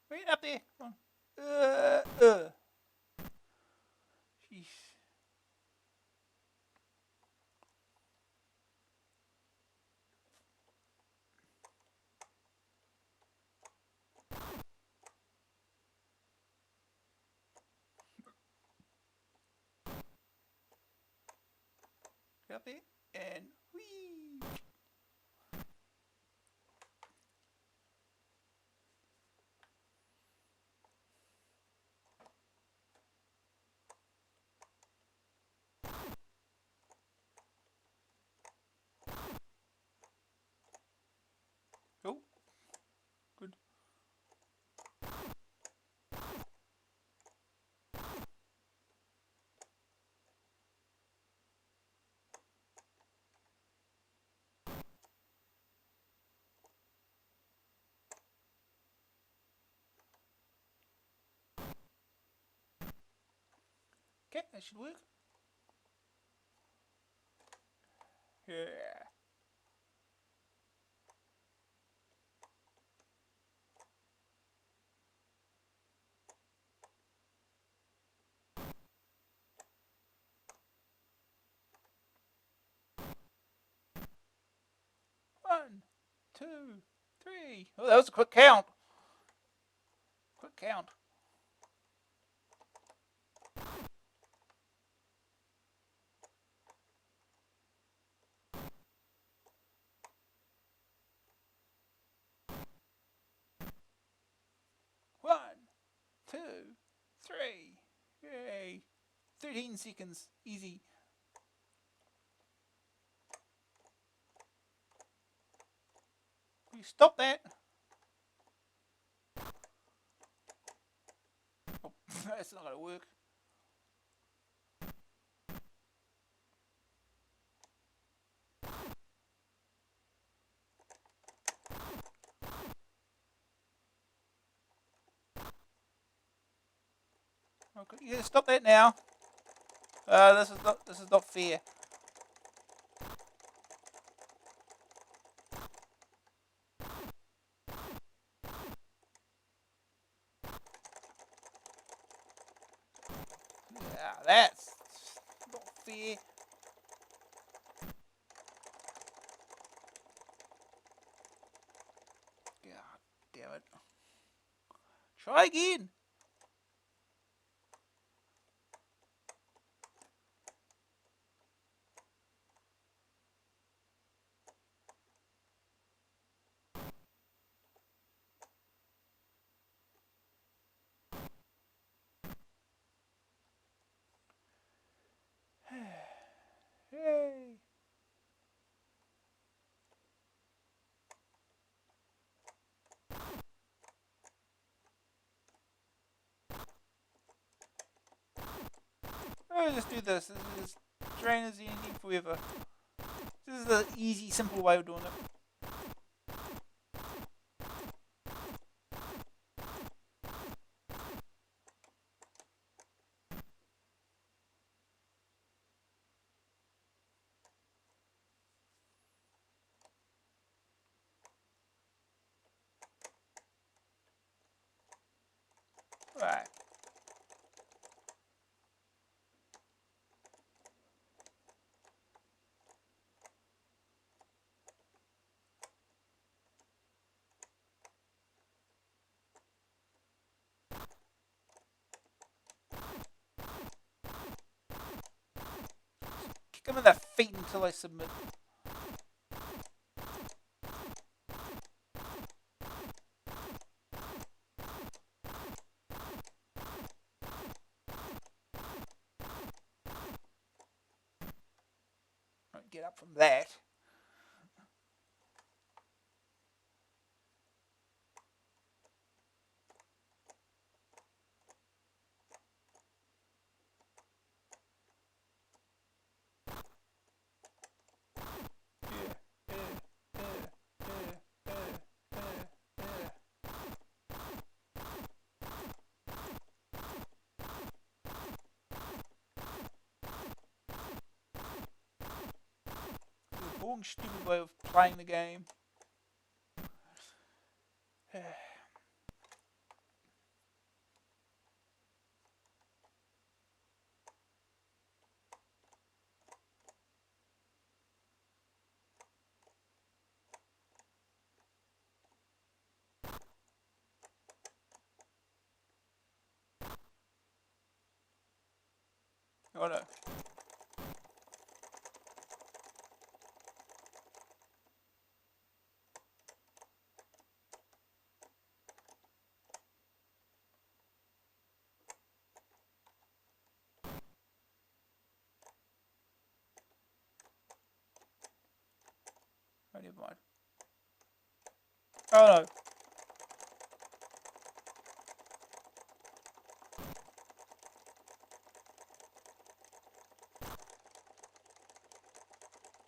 Right up there. Come on. Jeez. Get up there. And whee. Oh. Good. Okay, that should work. Yeah. One, two, three. Oh, that was a quick count. Quick count. One, two, three. Yay. 13 seconds. Easy. Will you stop that? Oh, that's not going to work. Okay, you gotta stop that now. This is not fair. Yeah, that's not fair. God damn it. Try again. Yay. I'll just do this. This is drain as easy forever. This is the easy, simple way of doing it. Right. Kick them in the feet until I submit. Don't get up from that. The boring, stupid way of playing the game. Oh no. Oh, never mind. Oh no.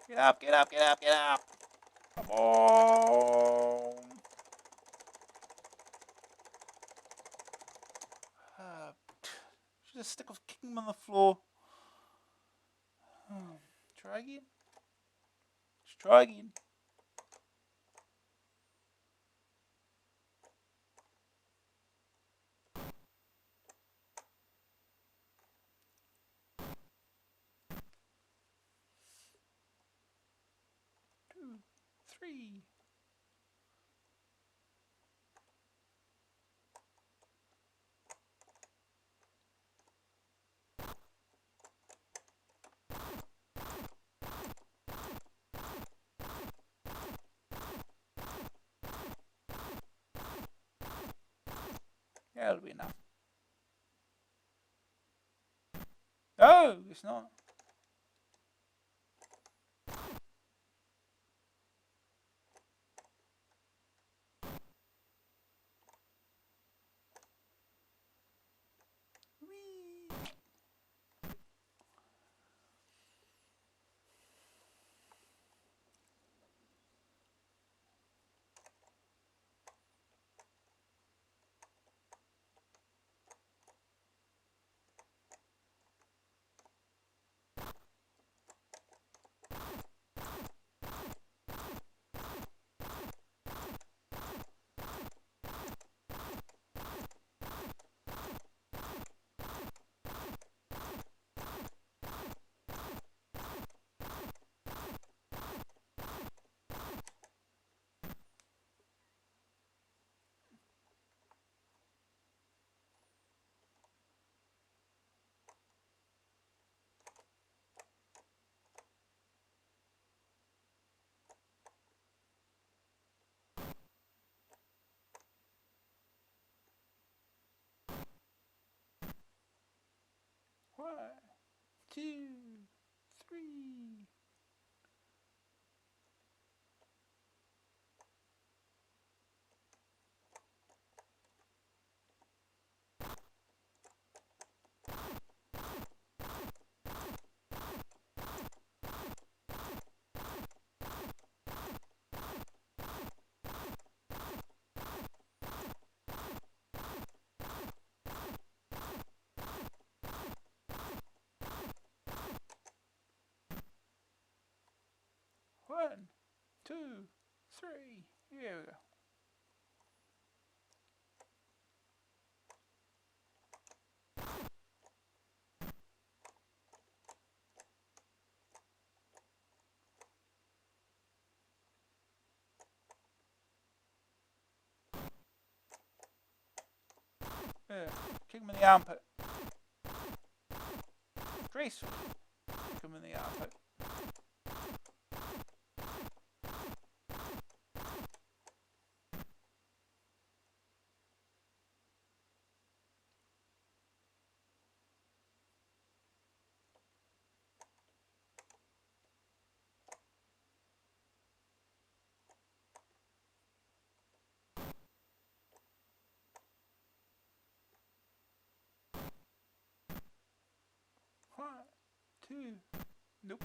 Get up, get up, get up, get up. Come on. just stick with kicking him on the floor. Try again. Let's try again. Two, three. Yeah, that'll be enough. No, it's not. Whee. One, two, three. One, two, three. Here we go. Yeah. Kick him in the armpit. Gracefully. Kick him in the armpit. One, two. Nope.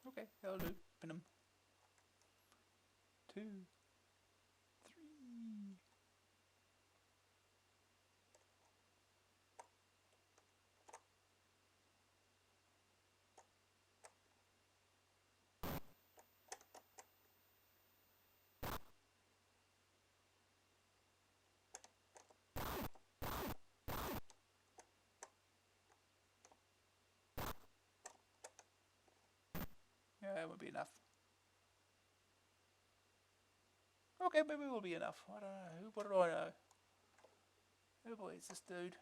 Okay, that'll do. Pin him. Two, three. Yeah, that would be enough. Okay, maybe it will be enough. I don't know. What do I know? Oh boy, it's this dude.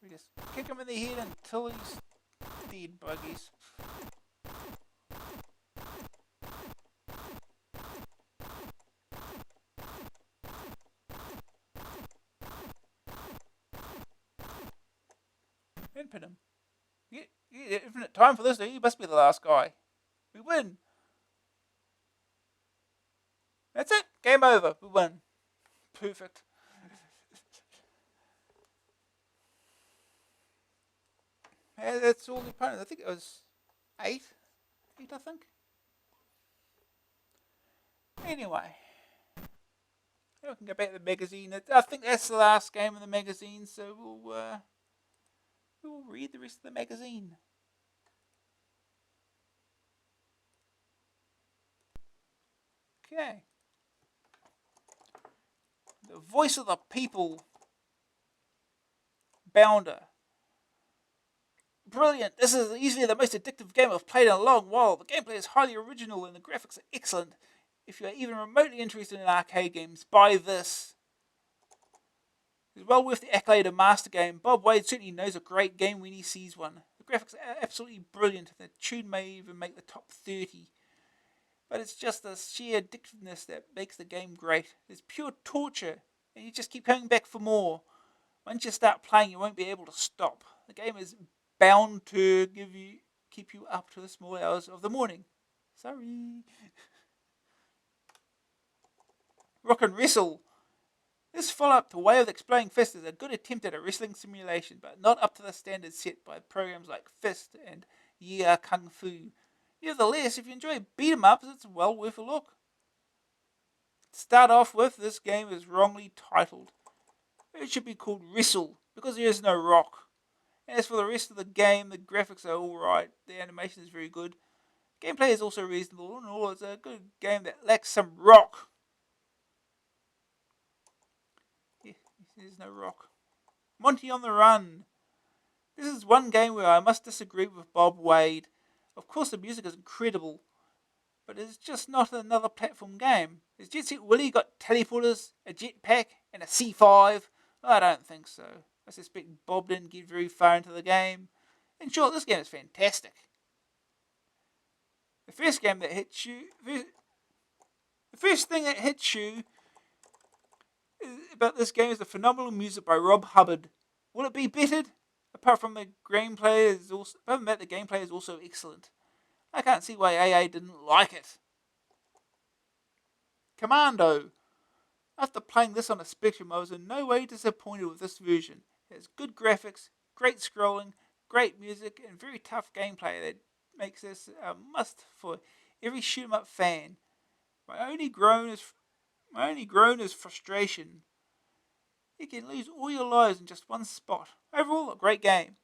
We just kick him in the head until he's dead, buggies. And pin him. You get infinite time for this, dude. You must be the last guy. We win. That's it. Game over. We won. Perfect. Yeah, that's all the opponents. I think it was 8. 8, I think. Anyway, we can go back to the magazine. I think that's the last game in the magazine, so we'll read the rest of the magazine. Okay. The Voice of the People. Bounder. Brilliant. This is easily the most addictive game I've played in a long while. The gameplay is highly original and the graphics are excellent. If you are even remotely interested in arcade games, buy this. It's well worth the accolade of Master Game. Bob Wade certainly knows a great game when he sees one. The graphics are absolutely brilliant. The tune may even make the top 30. But it's just the sheer addictiveness that makes the game great. It's pure torture, and you just keep coming back for more. Once you start playing, you won't be able to stop. The game is bound to keep you up to the small hours of the morning. Sorry. Rock and Wrestle. This follow-up to Way of the Exploding Fist is a good attempt at a wrestling simulation, but not up to the standards set by programs like Fist and Yeah Kung Fu. Nevertheless, if you enjoy beat-em-ups, it's well worth a look. To start off with, this game is wrongly titled. It should be called Wrestle, because there is no rock. As for the rest of the game, the graphics are alright, the animation is very good. Gameplay is also reasonable, and all it's a good game that lacks some rock. Yeah, there's no rock. Monty on the Run. This is one game where I must disagree with Bob Wade. Of course the music is incredible, but it's just not another platform game. Has Jet Set Willy got teleporters, a jetpack, and a C5? I don't think so. I suspect Bob didn't get very far into the game. In short, this game is fantastic. The first thing that hits you about this game is the phenomenal music by Rob Hubbard. Will it be bettered? Apart from the gameplay the gameplay is also excellent. I can't see why AA didn't like it. Commando. After playing this on a Spectrum, I was in no way disappointed with this version. It has good graphics, great scrolling, great music, and very tough gameplay that makes this a must for every shoot 'em up fan. My only groan is frustration. You can lose all your lives in just one spot. Overall, a great game.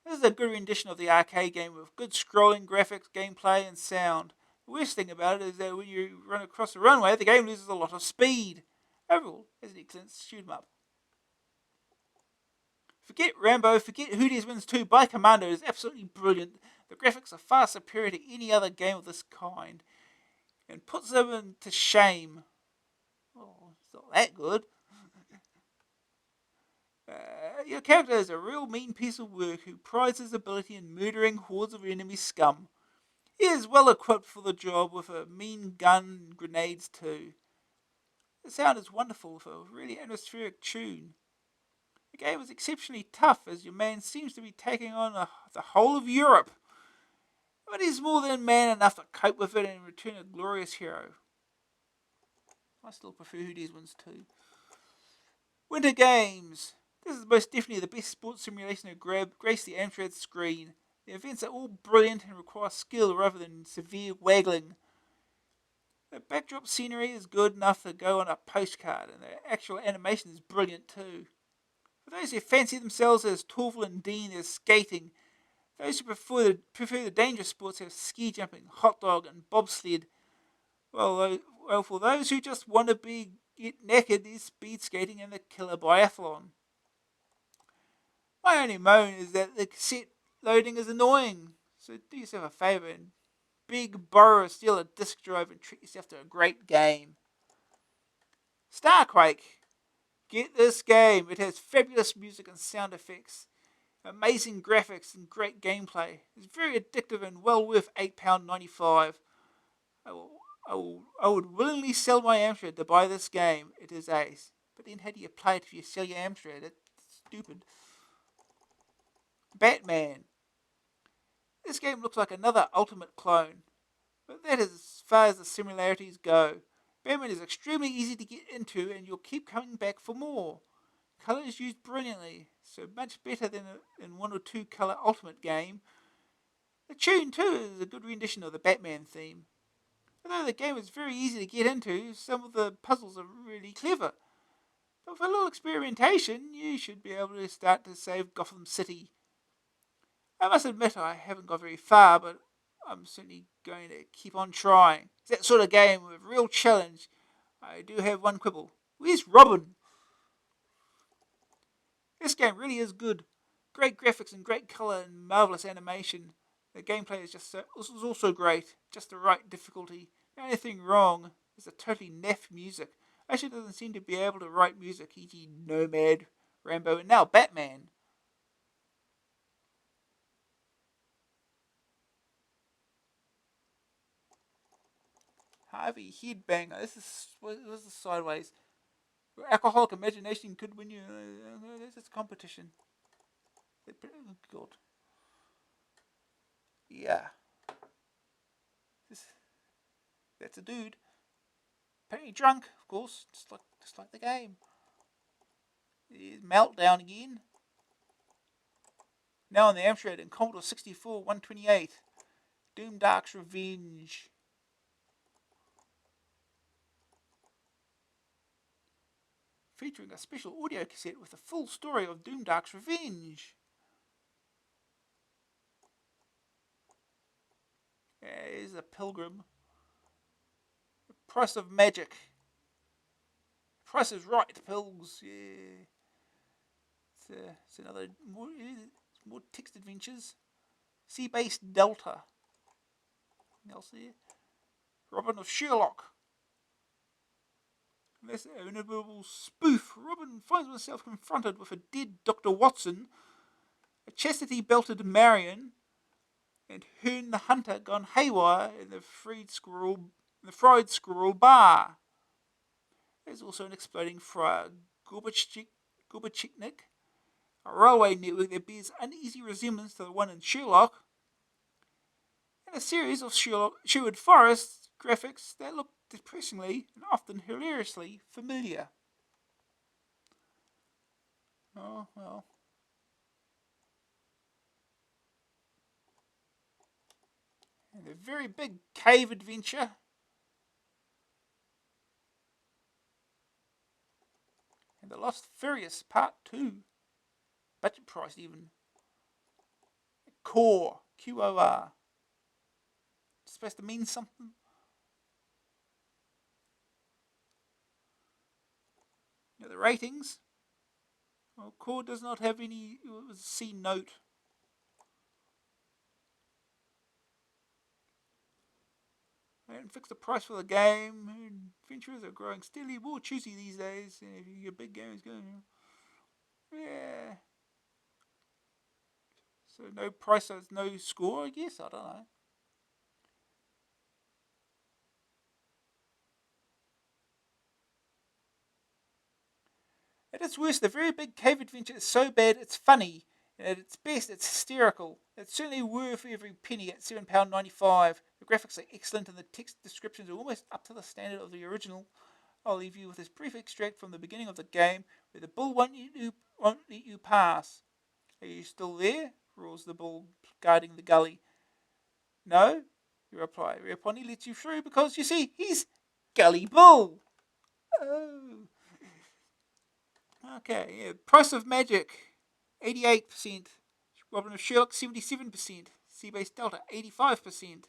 This is a good rendition of the arcade game with good scrolling, graphics, gameplay, and sound. The worst thing about it is that when you run across the runway, the game loses a lot of speed. Overall, it's an excellent shoot 'em up. Forget Rambo, forget Who Dares Wins 2 by Commando is absolutely brilliant. The graphics are far superior to any other game of this kind, and puts them to shame. Oh, it's not that good. Your character is a real mean piece of work who prides his ability in murdering hordes of enemy scum. He is well equipped for the job with a mean gun and grenades too. The sound is wonderful with a really atmospheric tune. The game is exceptionally tough as your man seems to be taking on the whole of Europe. But he's more than man enough to cope with it and return a glorious hero. I still prefer Who Dares Wins 2. Winter Games. This is most definitely the best sports simulation to grace the Amstrad screen. The events are all brilliant and require skill rather than severe waggling. The backdrop scenery is good enough to go on a postcard, and the actual animation is brilliant too. For those who fancy themselves as Torval and Dean as skating, those who prefer the dangerous sports have ski jumping, hot dog, and bobsled. Well, for those who just want to get naked, there's speed skating and the killer biathlon. My only moan is that the cassette loading is annoying, so do yourself a favour and steal a disc drive and treat yourself to a great game. Starquake. Get this game. It has fabulous music and sound effects, amazing graphics and great gameplay. It's very addictive and well worth £8.95. I would willingly sell my Amstrad to buy this game. It is ace. But then how do you play it if you sell your Amstrad? It's stupid. Batman. This game looks like another Ultimate clone, but that is as far as the similarities go. Batman is extremely easy to get into, and you'll keep coming back for more. Colour is used brilliantly, so much better than in one or two colour Ultimate game. The tune, too, is a good rendition of the Batman theme. Although the game is very easy to get into, some of the puzzles are really clever. But with a little experimentation, you should be able to start to save Gotham City. I must admit I haven't got very far, but I'm certainly going to keep on trying. It's that sort of game with real challenge. I do have one quibble. Where's Robin? This game really is good. Great graphics and great colour and marvellous animation. The gameplay is also great, just the right difficulty. The only thing wrong is the totally naff music. Actually doesn't seem to be able to write music, e.g. Nomad, Rambo, and now Batman. Harvey Headbanger. This is sideways. Your alcoholic imagination could win you. This is competition. Oh, God. Yeah. That's a dude. Apparently drunk, of course, just like the game. Here's Meltdown again. Now on the Amstrad and Commodore 64 128. Doom Dark's Revenge. Featuring a special audio cassette with the full story of Doom Dark's Revenge. There's a pilgrim. The Price of Magic. Price is right, Pilgs. Yeah. It's another more text adventures. Sea-based Delta. Anything else there? Robin of Sherlock. This inevitable spoof. Robin finds himself confronted with a dead Dr. Watson, a chastity-belted Marion, and Hearn the Hunter gone haywire in the fried squirrel bar. There's also an exploding friar, Gorbachev, a railway network that bears uneasy resemblance to the one in Sherlock, and a series of Sherwood Forest graphics that look depressingly and often hilariously familiar. Oh, well. And a very big cave adventure. And The Lost Furious Part 2. Budget price even. Core. QOR. It's supposed to mean something. Now the ratings. Well, Core does not have any. It was a C note. They haven't fixed the price for the game. Adventurers are growing steadily more choosy these days. If you get big games going, yeah. So no price, so it's no score. I guess I don't know. At its worst, the very big cave adventure is so bad it's funny, and at its best, it's hysterical. It's certainly worth every penny at £7.95. The graphics are excellent, and the text descriptions are almost up to the standard of the original. I'll leave you with this brief extract from the beginning of the game, where the bull won't let you pass. Are you still there? Roars the bull, guarding the gully. No, you reply. Whereupon he lets you through because, you see, he's Gully Bull. Oh. Okay, yeah. Price of Magic, 88%. Robin of Sherlock, 77%. Sea-Based Delta, 85%.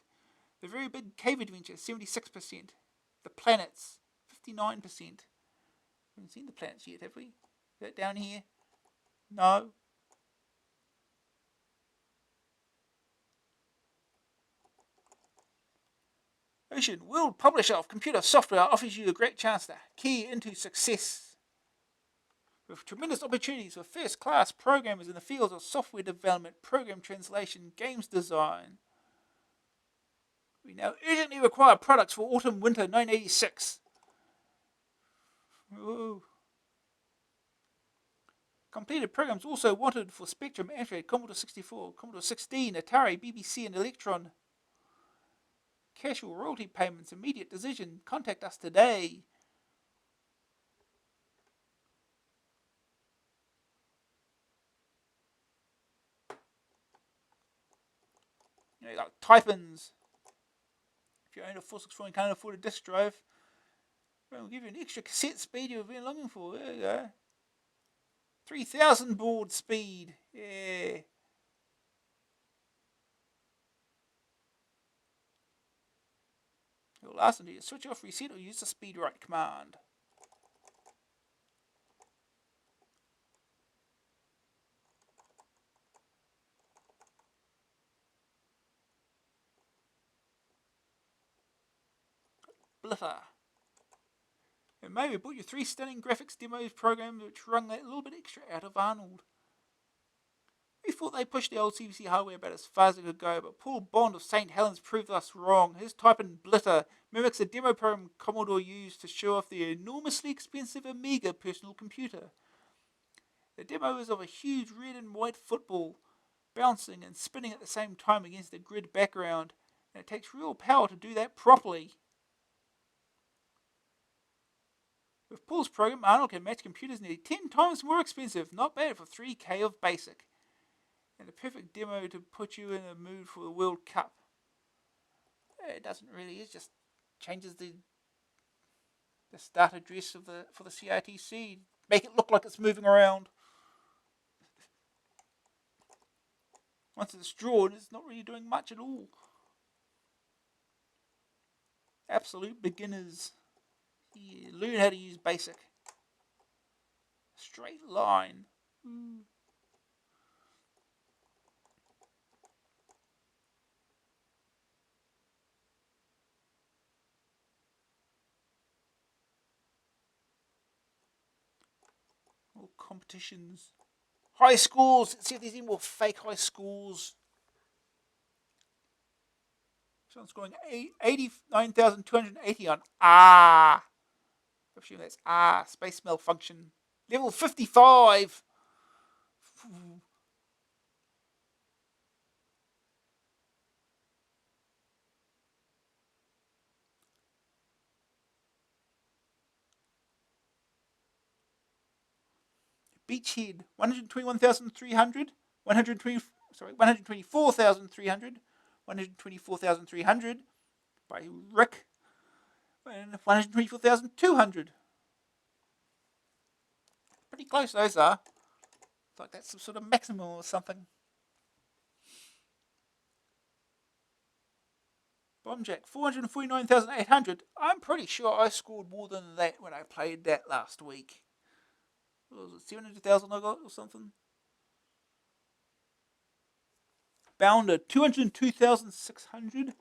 The Very Big Cave Adventure, 76%. The Planets, 59%. We haven't seen the planets yet, have we? Is that down here? No. Ocean, world publisher of computer software, offers you a great chance to key into success. With tremendous opportunities for first-class programmers in the fields of software development, program translation, games design. We now urgently require products for autumn-winter 986. Ooh. Completed programs also wanted for Spectrum, Amstrad, Commodore 64, Commodore 16, Atari, BBC, and Electron. cash or royalty payments, immediate decision. Contact us today. You know, like type-ins. If you own a 464 and can't afford a disk drive, we'll give you an extra cassette speed you've been looking for. There you go. 3000 baud speed. Yeah. It will last until you switch off, reset, or use the speed write command. Blitter. And maybe bought you 3 stunning graphics demos programs which wrung that little bit extra out of Arnold. We thought they pushed the old CPC hardware about as far as it could go, but Paul Bond of St. Helens proved us wrong. His type-in Blitter mimics a demo program Commodore used to show off the enormously expensive Amiga personal computer. The demo is of a huge red and white football, bouncing and spinning at the same time against a grid background, and it takes real power to do that properly. With Paul's program, Arnold can match computers nearly 10 times more expensive. Not bad for 3K of basic. And the perfect demo to put you in the mood for the World Cup. It doesn't really, it just changes the start address for the CITC. Make it look like it's moving around. Once it's drawn, it's not really doing much at all. Absolute beginners. Yeah, learn how to use basic. Straight line. All competitions. High scores. Let's see if there's any more fake high scores. Someone's scoring 89,280 on I assume that's space malfunction. Level 55. Beachhead 121,300, 124,300, 124,300 by Rick, and 124,200. Pretty close those are. It's like that's some sort of maximum or something. Bombjack 449,800. I'm pretty sure I scored more than that when I played that last week. What was it, 700,000 I got or something? Bounder 202,600.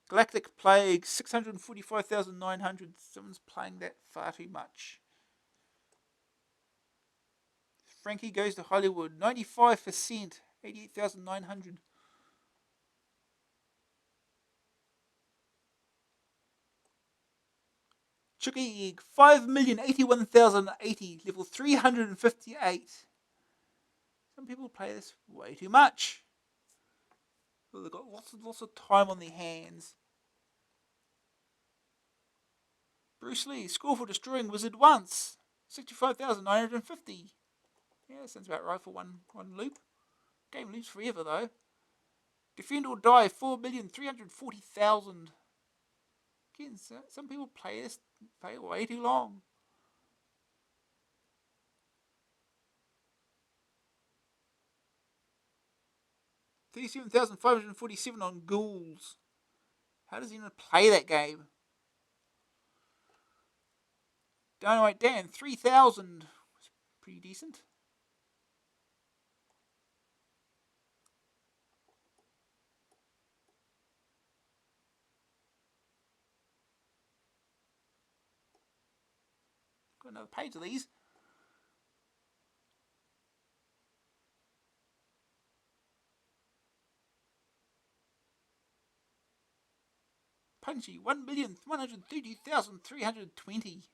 Galactic Plague 645,900. Someone's playing that far too much. Frankie Goes to Hollywood 95%, 88,900. Chucky Egg 5,081,080, level 358. Some people play this way too much. Well, they've got lots of time on their hands. Bruce Lee, score for destroying Wizard once. 65,950. Yeah, sounds about right for one loop. Game loops forever though. Defend or Die 4,340,000. Again, some people play it way too long. $37,547 on Ghouls. How does he even play that game? Dynamite Dan 3,000. Pretty decent. Got another page of these. Punchy 1,130,320.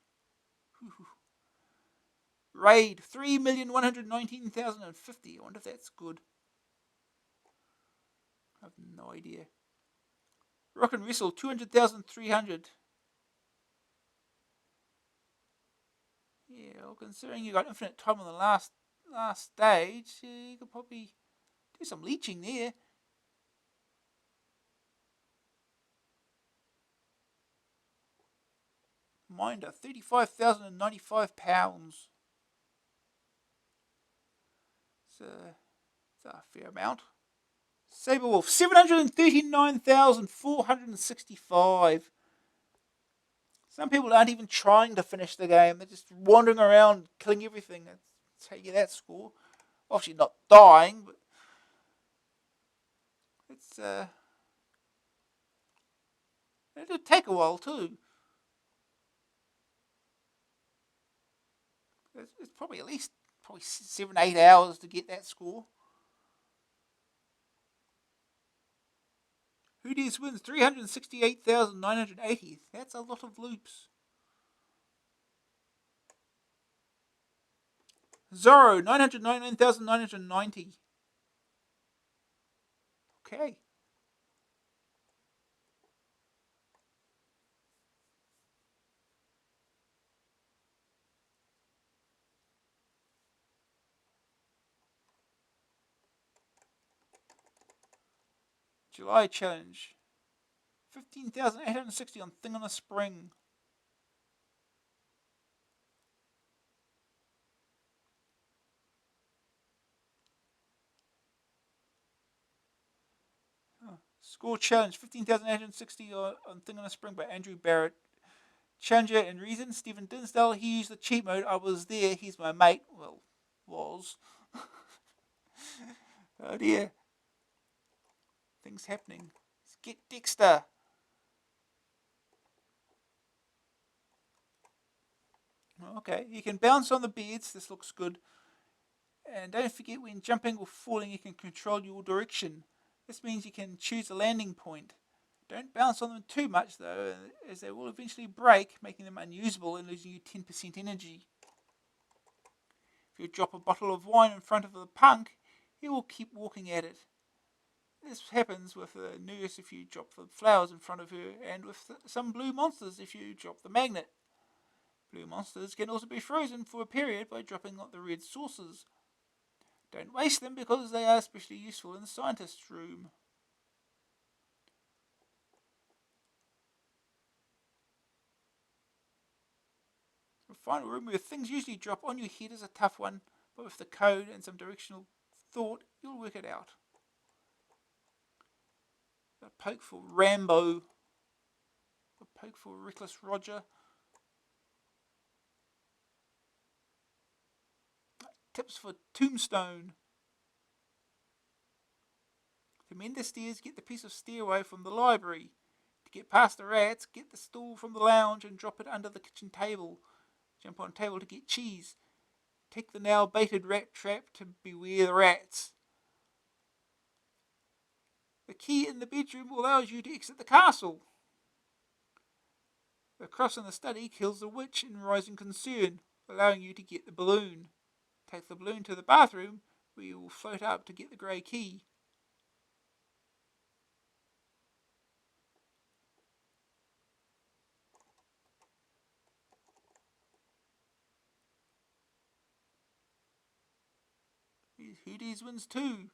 Raid 3,119,050. I wonder if that's good. I have no idea. Rock and Wrestle 200,300. Yeah, well, considering you got infinite time on the last stage, you could probably do some leeching there. Minder, 35,095 pounds. It's a fair amount. Saberwolf, 739,465. Some people aren't even trying to finish the game. They're just wandering around, killing everything. That's how you get that score. Obviously not dying, but it's it'll take a while too. It's probably at least 7-8 hours to get that score. Hoodies wins 368,980. That's a lot of loops. Zorro, 999,990. Okay. July challenge. 15,860 on Thing on a Spring. Score challenge. 15,860 on Thing on a Spring by Andrew Barrett. Challenger and reason. Stephen Dinsdale. He used the cheat mode. I was there. He's my mate. Well, was. Oh dear. Things happening. Let's get Dexter. Okay, you can bounce on the beds. This looks good. And don't forget, when jumping or falling, you can control your direction. This means you can choose a landing point. Don't bounce on them too much though, as they will eventually break, making them unusable and losing you 10% energy. If you drop a bottle of wine in front of the punk, he will keep walking at it. This happens with a nurse if you drop the flowers in front of her, and with some blue monsters if you drop the magnet. Blue monsters can also be frozen for a period by dropping the red saucers. Don't waste them because they are especially useful in the scientist's room. The final room where things usually drop on your head is a tough one, but with the code and some directional thought, you'll work it out. A poke for Rambo. A poke for Reckless Roger. Tips for Tombstone. To mend the stairs, get the piece of stairway from the library. To get past the rats, get the stool from the lounge and drop it under the kitchen table. Jump on table to get cheese. Take the now baited rat trap to beware the rats. The key in the bedroom allows you to exit the castle. The cross in the study kills the witch in Rising Concern, allowing you to get the balloon. Take the balloon to the bathroom, where you will float up to get the grey key. Hoodies wins too.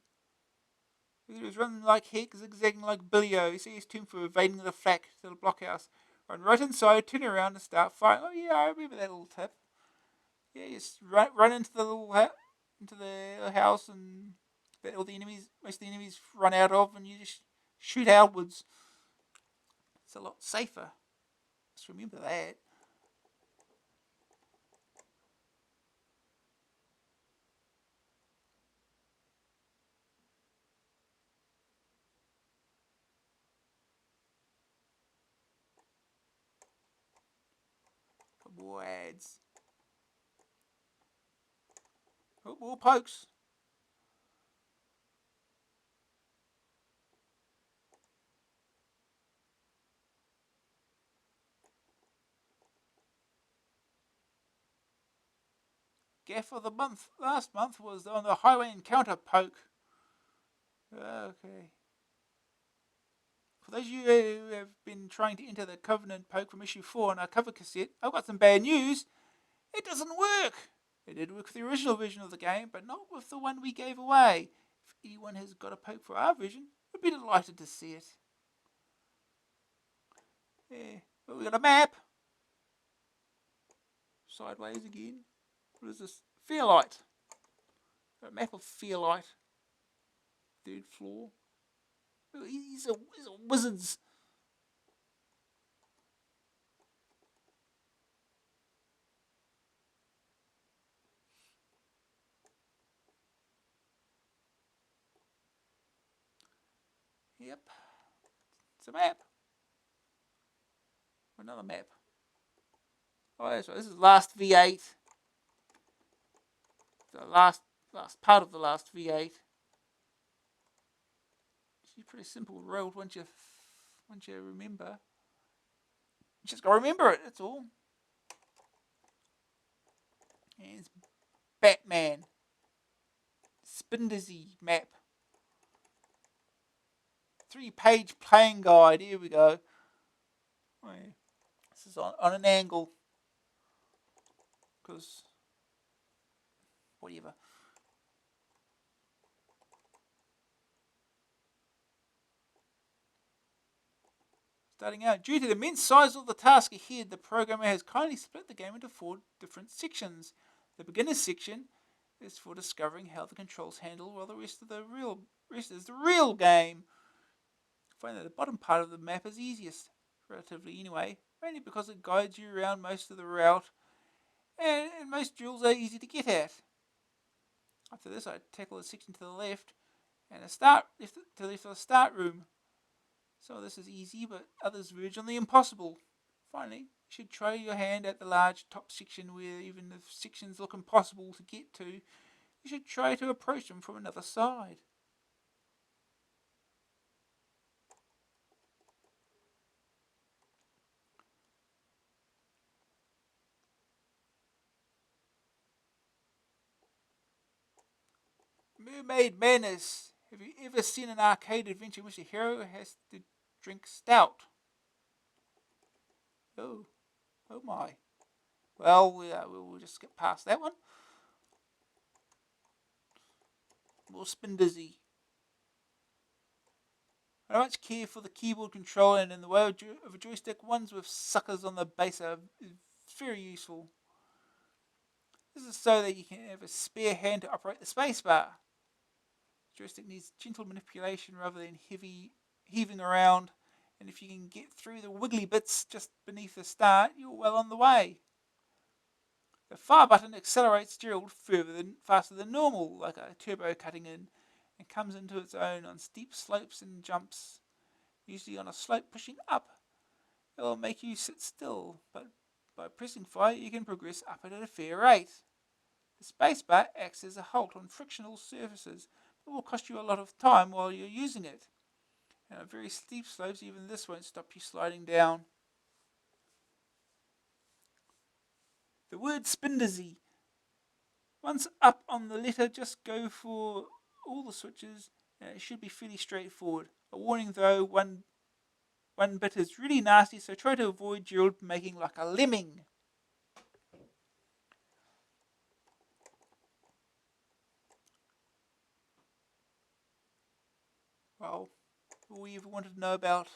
Hoodies run like heck, zigzagging like Billy-O. He sees Tomb for evading the flak to the blockhouse. Run right inside, turn around and start fighting. Oh yeah, I remember that little tip. Yeah, just run into the into the house and that all the enemies, most of the enemies run out of, and you just shoot outwards. It's a lot safer. Just remember that. More ads. Oh, more pokes. gaff of the month last month was on the highway encounter poke. Okay. For those of you who have been trying to enter the Covenant poke from issue 4 on our cover cassette, I've got some bad news. It doesn't work. It did work with the original version of the game, but not with the one we gave away. If anyone has got a poke for our version, I'd be delighted to see it. Yeah. Well, we got a map. Sideways again. What is this? Fairlight. A map of Fairlight. Third floor. These are wizards. Yep. It's a map. Another map. Oh, that's right. This is last V8. The last part of the last V8. It's pretty simple world once you remember. You just gotta remember it. That's all. And it's Batman. Spindizzy map. 3-page playing guide. Here we go. Oh, yeah. This is on an angle. Because whatever. Starting out, due to the immense size of the task ahead, the programmer has kindly split the game into 4 different sections. The beginner section is for discovering how the controls handle, while the rest is the real game. I find that the bottom part of the map is easiest, relatively anyway, mainly because it guides you around most of the route, and most duels are easy to get at. After this, I tackle the section to the left, and to the left of the start room. Some of this is easy, but others verge on the impossible. Finally, you should try your hand at the large top section where even if sections look impossible to get to, you should try to approach them from another side. Mermaid Madness. Have you ever seen an arcade adventure in which the hero has to drink stout? Oh my. Well, we'll just skip past that one. More spin dizzy. I don't much care for the keyboard controller, and in the way of a joystick, ones with suckers on the base are very useful. This is so that you can have a spare hand to operate the spacebar. The joystick needs gentle manipulation rather than heaving around, and if you can get through the wiggly bits just beneath the start, you're well on the way. The fire button accelerates Gerald faster than normal, like a turbo cutting in, and comes into its own on steep slopes and jumps. Usually on a slope pushing up, it will make you sit still, but by pressing fire you can progress up at a fair rate. The spacebar acts as a halt on frictional surfaces, but will cost you a lot of time while you're using it. And on very steep slopes, even this won't stop you sliding down. The word Spindizzy. Once up on the letter, just go for all the switches, and it should be fairly straightforward. A warning though, one bit is really nasty, so try to avoid Gerald making like a lemming. Well, all you ever wanted to know about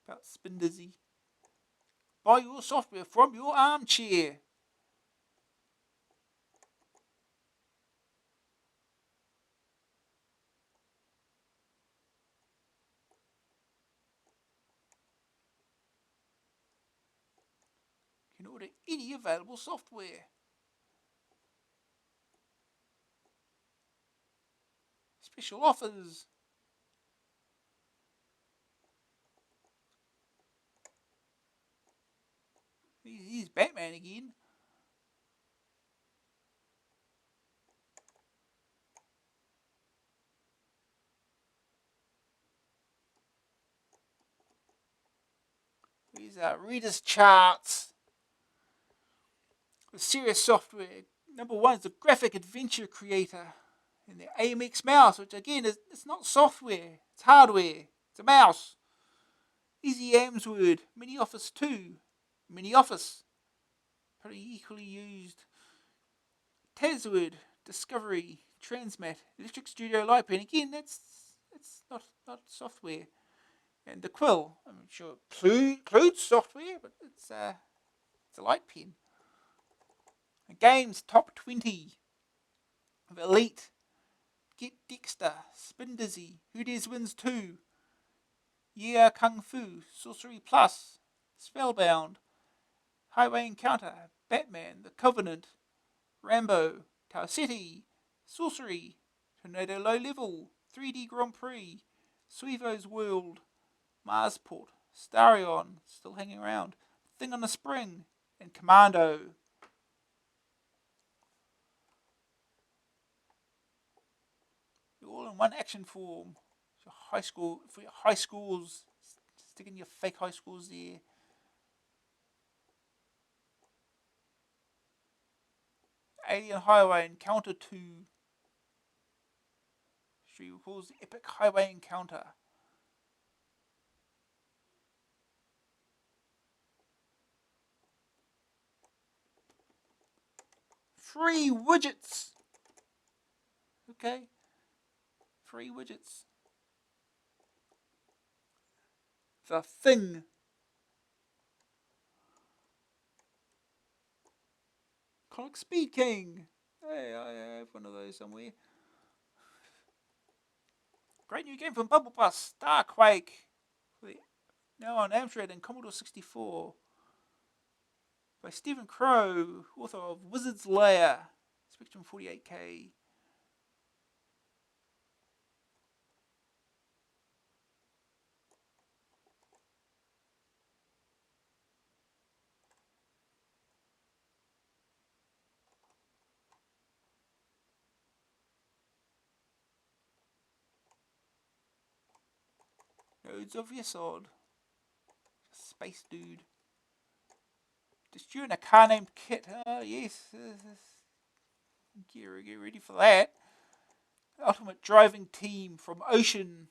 Spindizzy. Buy your software from your armchair. You can order any available software. Special offers. He's Batman again. These are Reader's Charts. With serious software, Number one is the graphic adventure creator. And the AMX mouse, which again is it's not software, it's hardware. It's a mouse. Easy Amsword, Mini Office 2, Mini Office, pretty equally used. Tazword, Discovery, Transmat, Electric Studio Light Pen. Again, that's not software. And the Quill, I'm sure includes software, but it's a light pen. The games top 20 of Elite, Get Dexter, Spin Dizzy, Who Dares Wins 2, Yeah Kung Fu, Sorcery Plus, Spellbound, Highway Encounter, Batman, The Covenant, Rambo, Tau City, Sorcery, Tornado Low Level, 3D Grand Prix, Suivo's World, Marsport, Starion, still hanging around, Thing on the Spring, and Commando. You're all in one action form. For your high schools, stick in your fake high schools there. Alien Highway Encounter 2. She recalls the epic highway encounter. Free widgets. Okay. Free widgets. The Thing. Comic Speed King. Hey, I have one of those somewhere. Great new game from Bubble Bus. Starquake. Now on Amstrad and Commodore 64. By Stephen Crow, author of Wizard's Lair. Spectrum 48K. Nodes of Yesod. Space Dude. Just you in a car named Kit. Oh, yes. Get ready for that. Ultimate driving team from Ocean.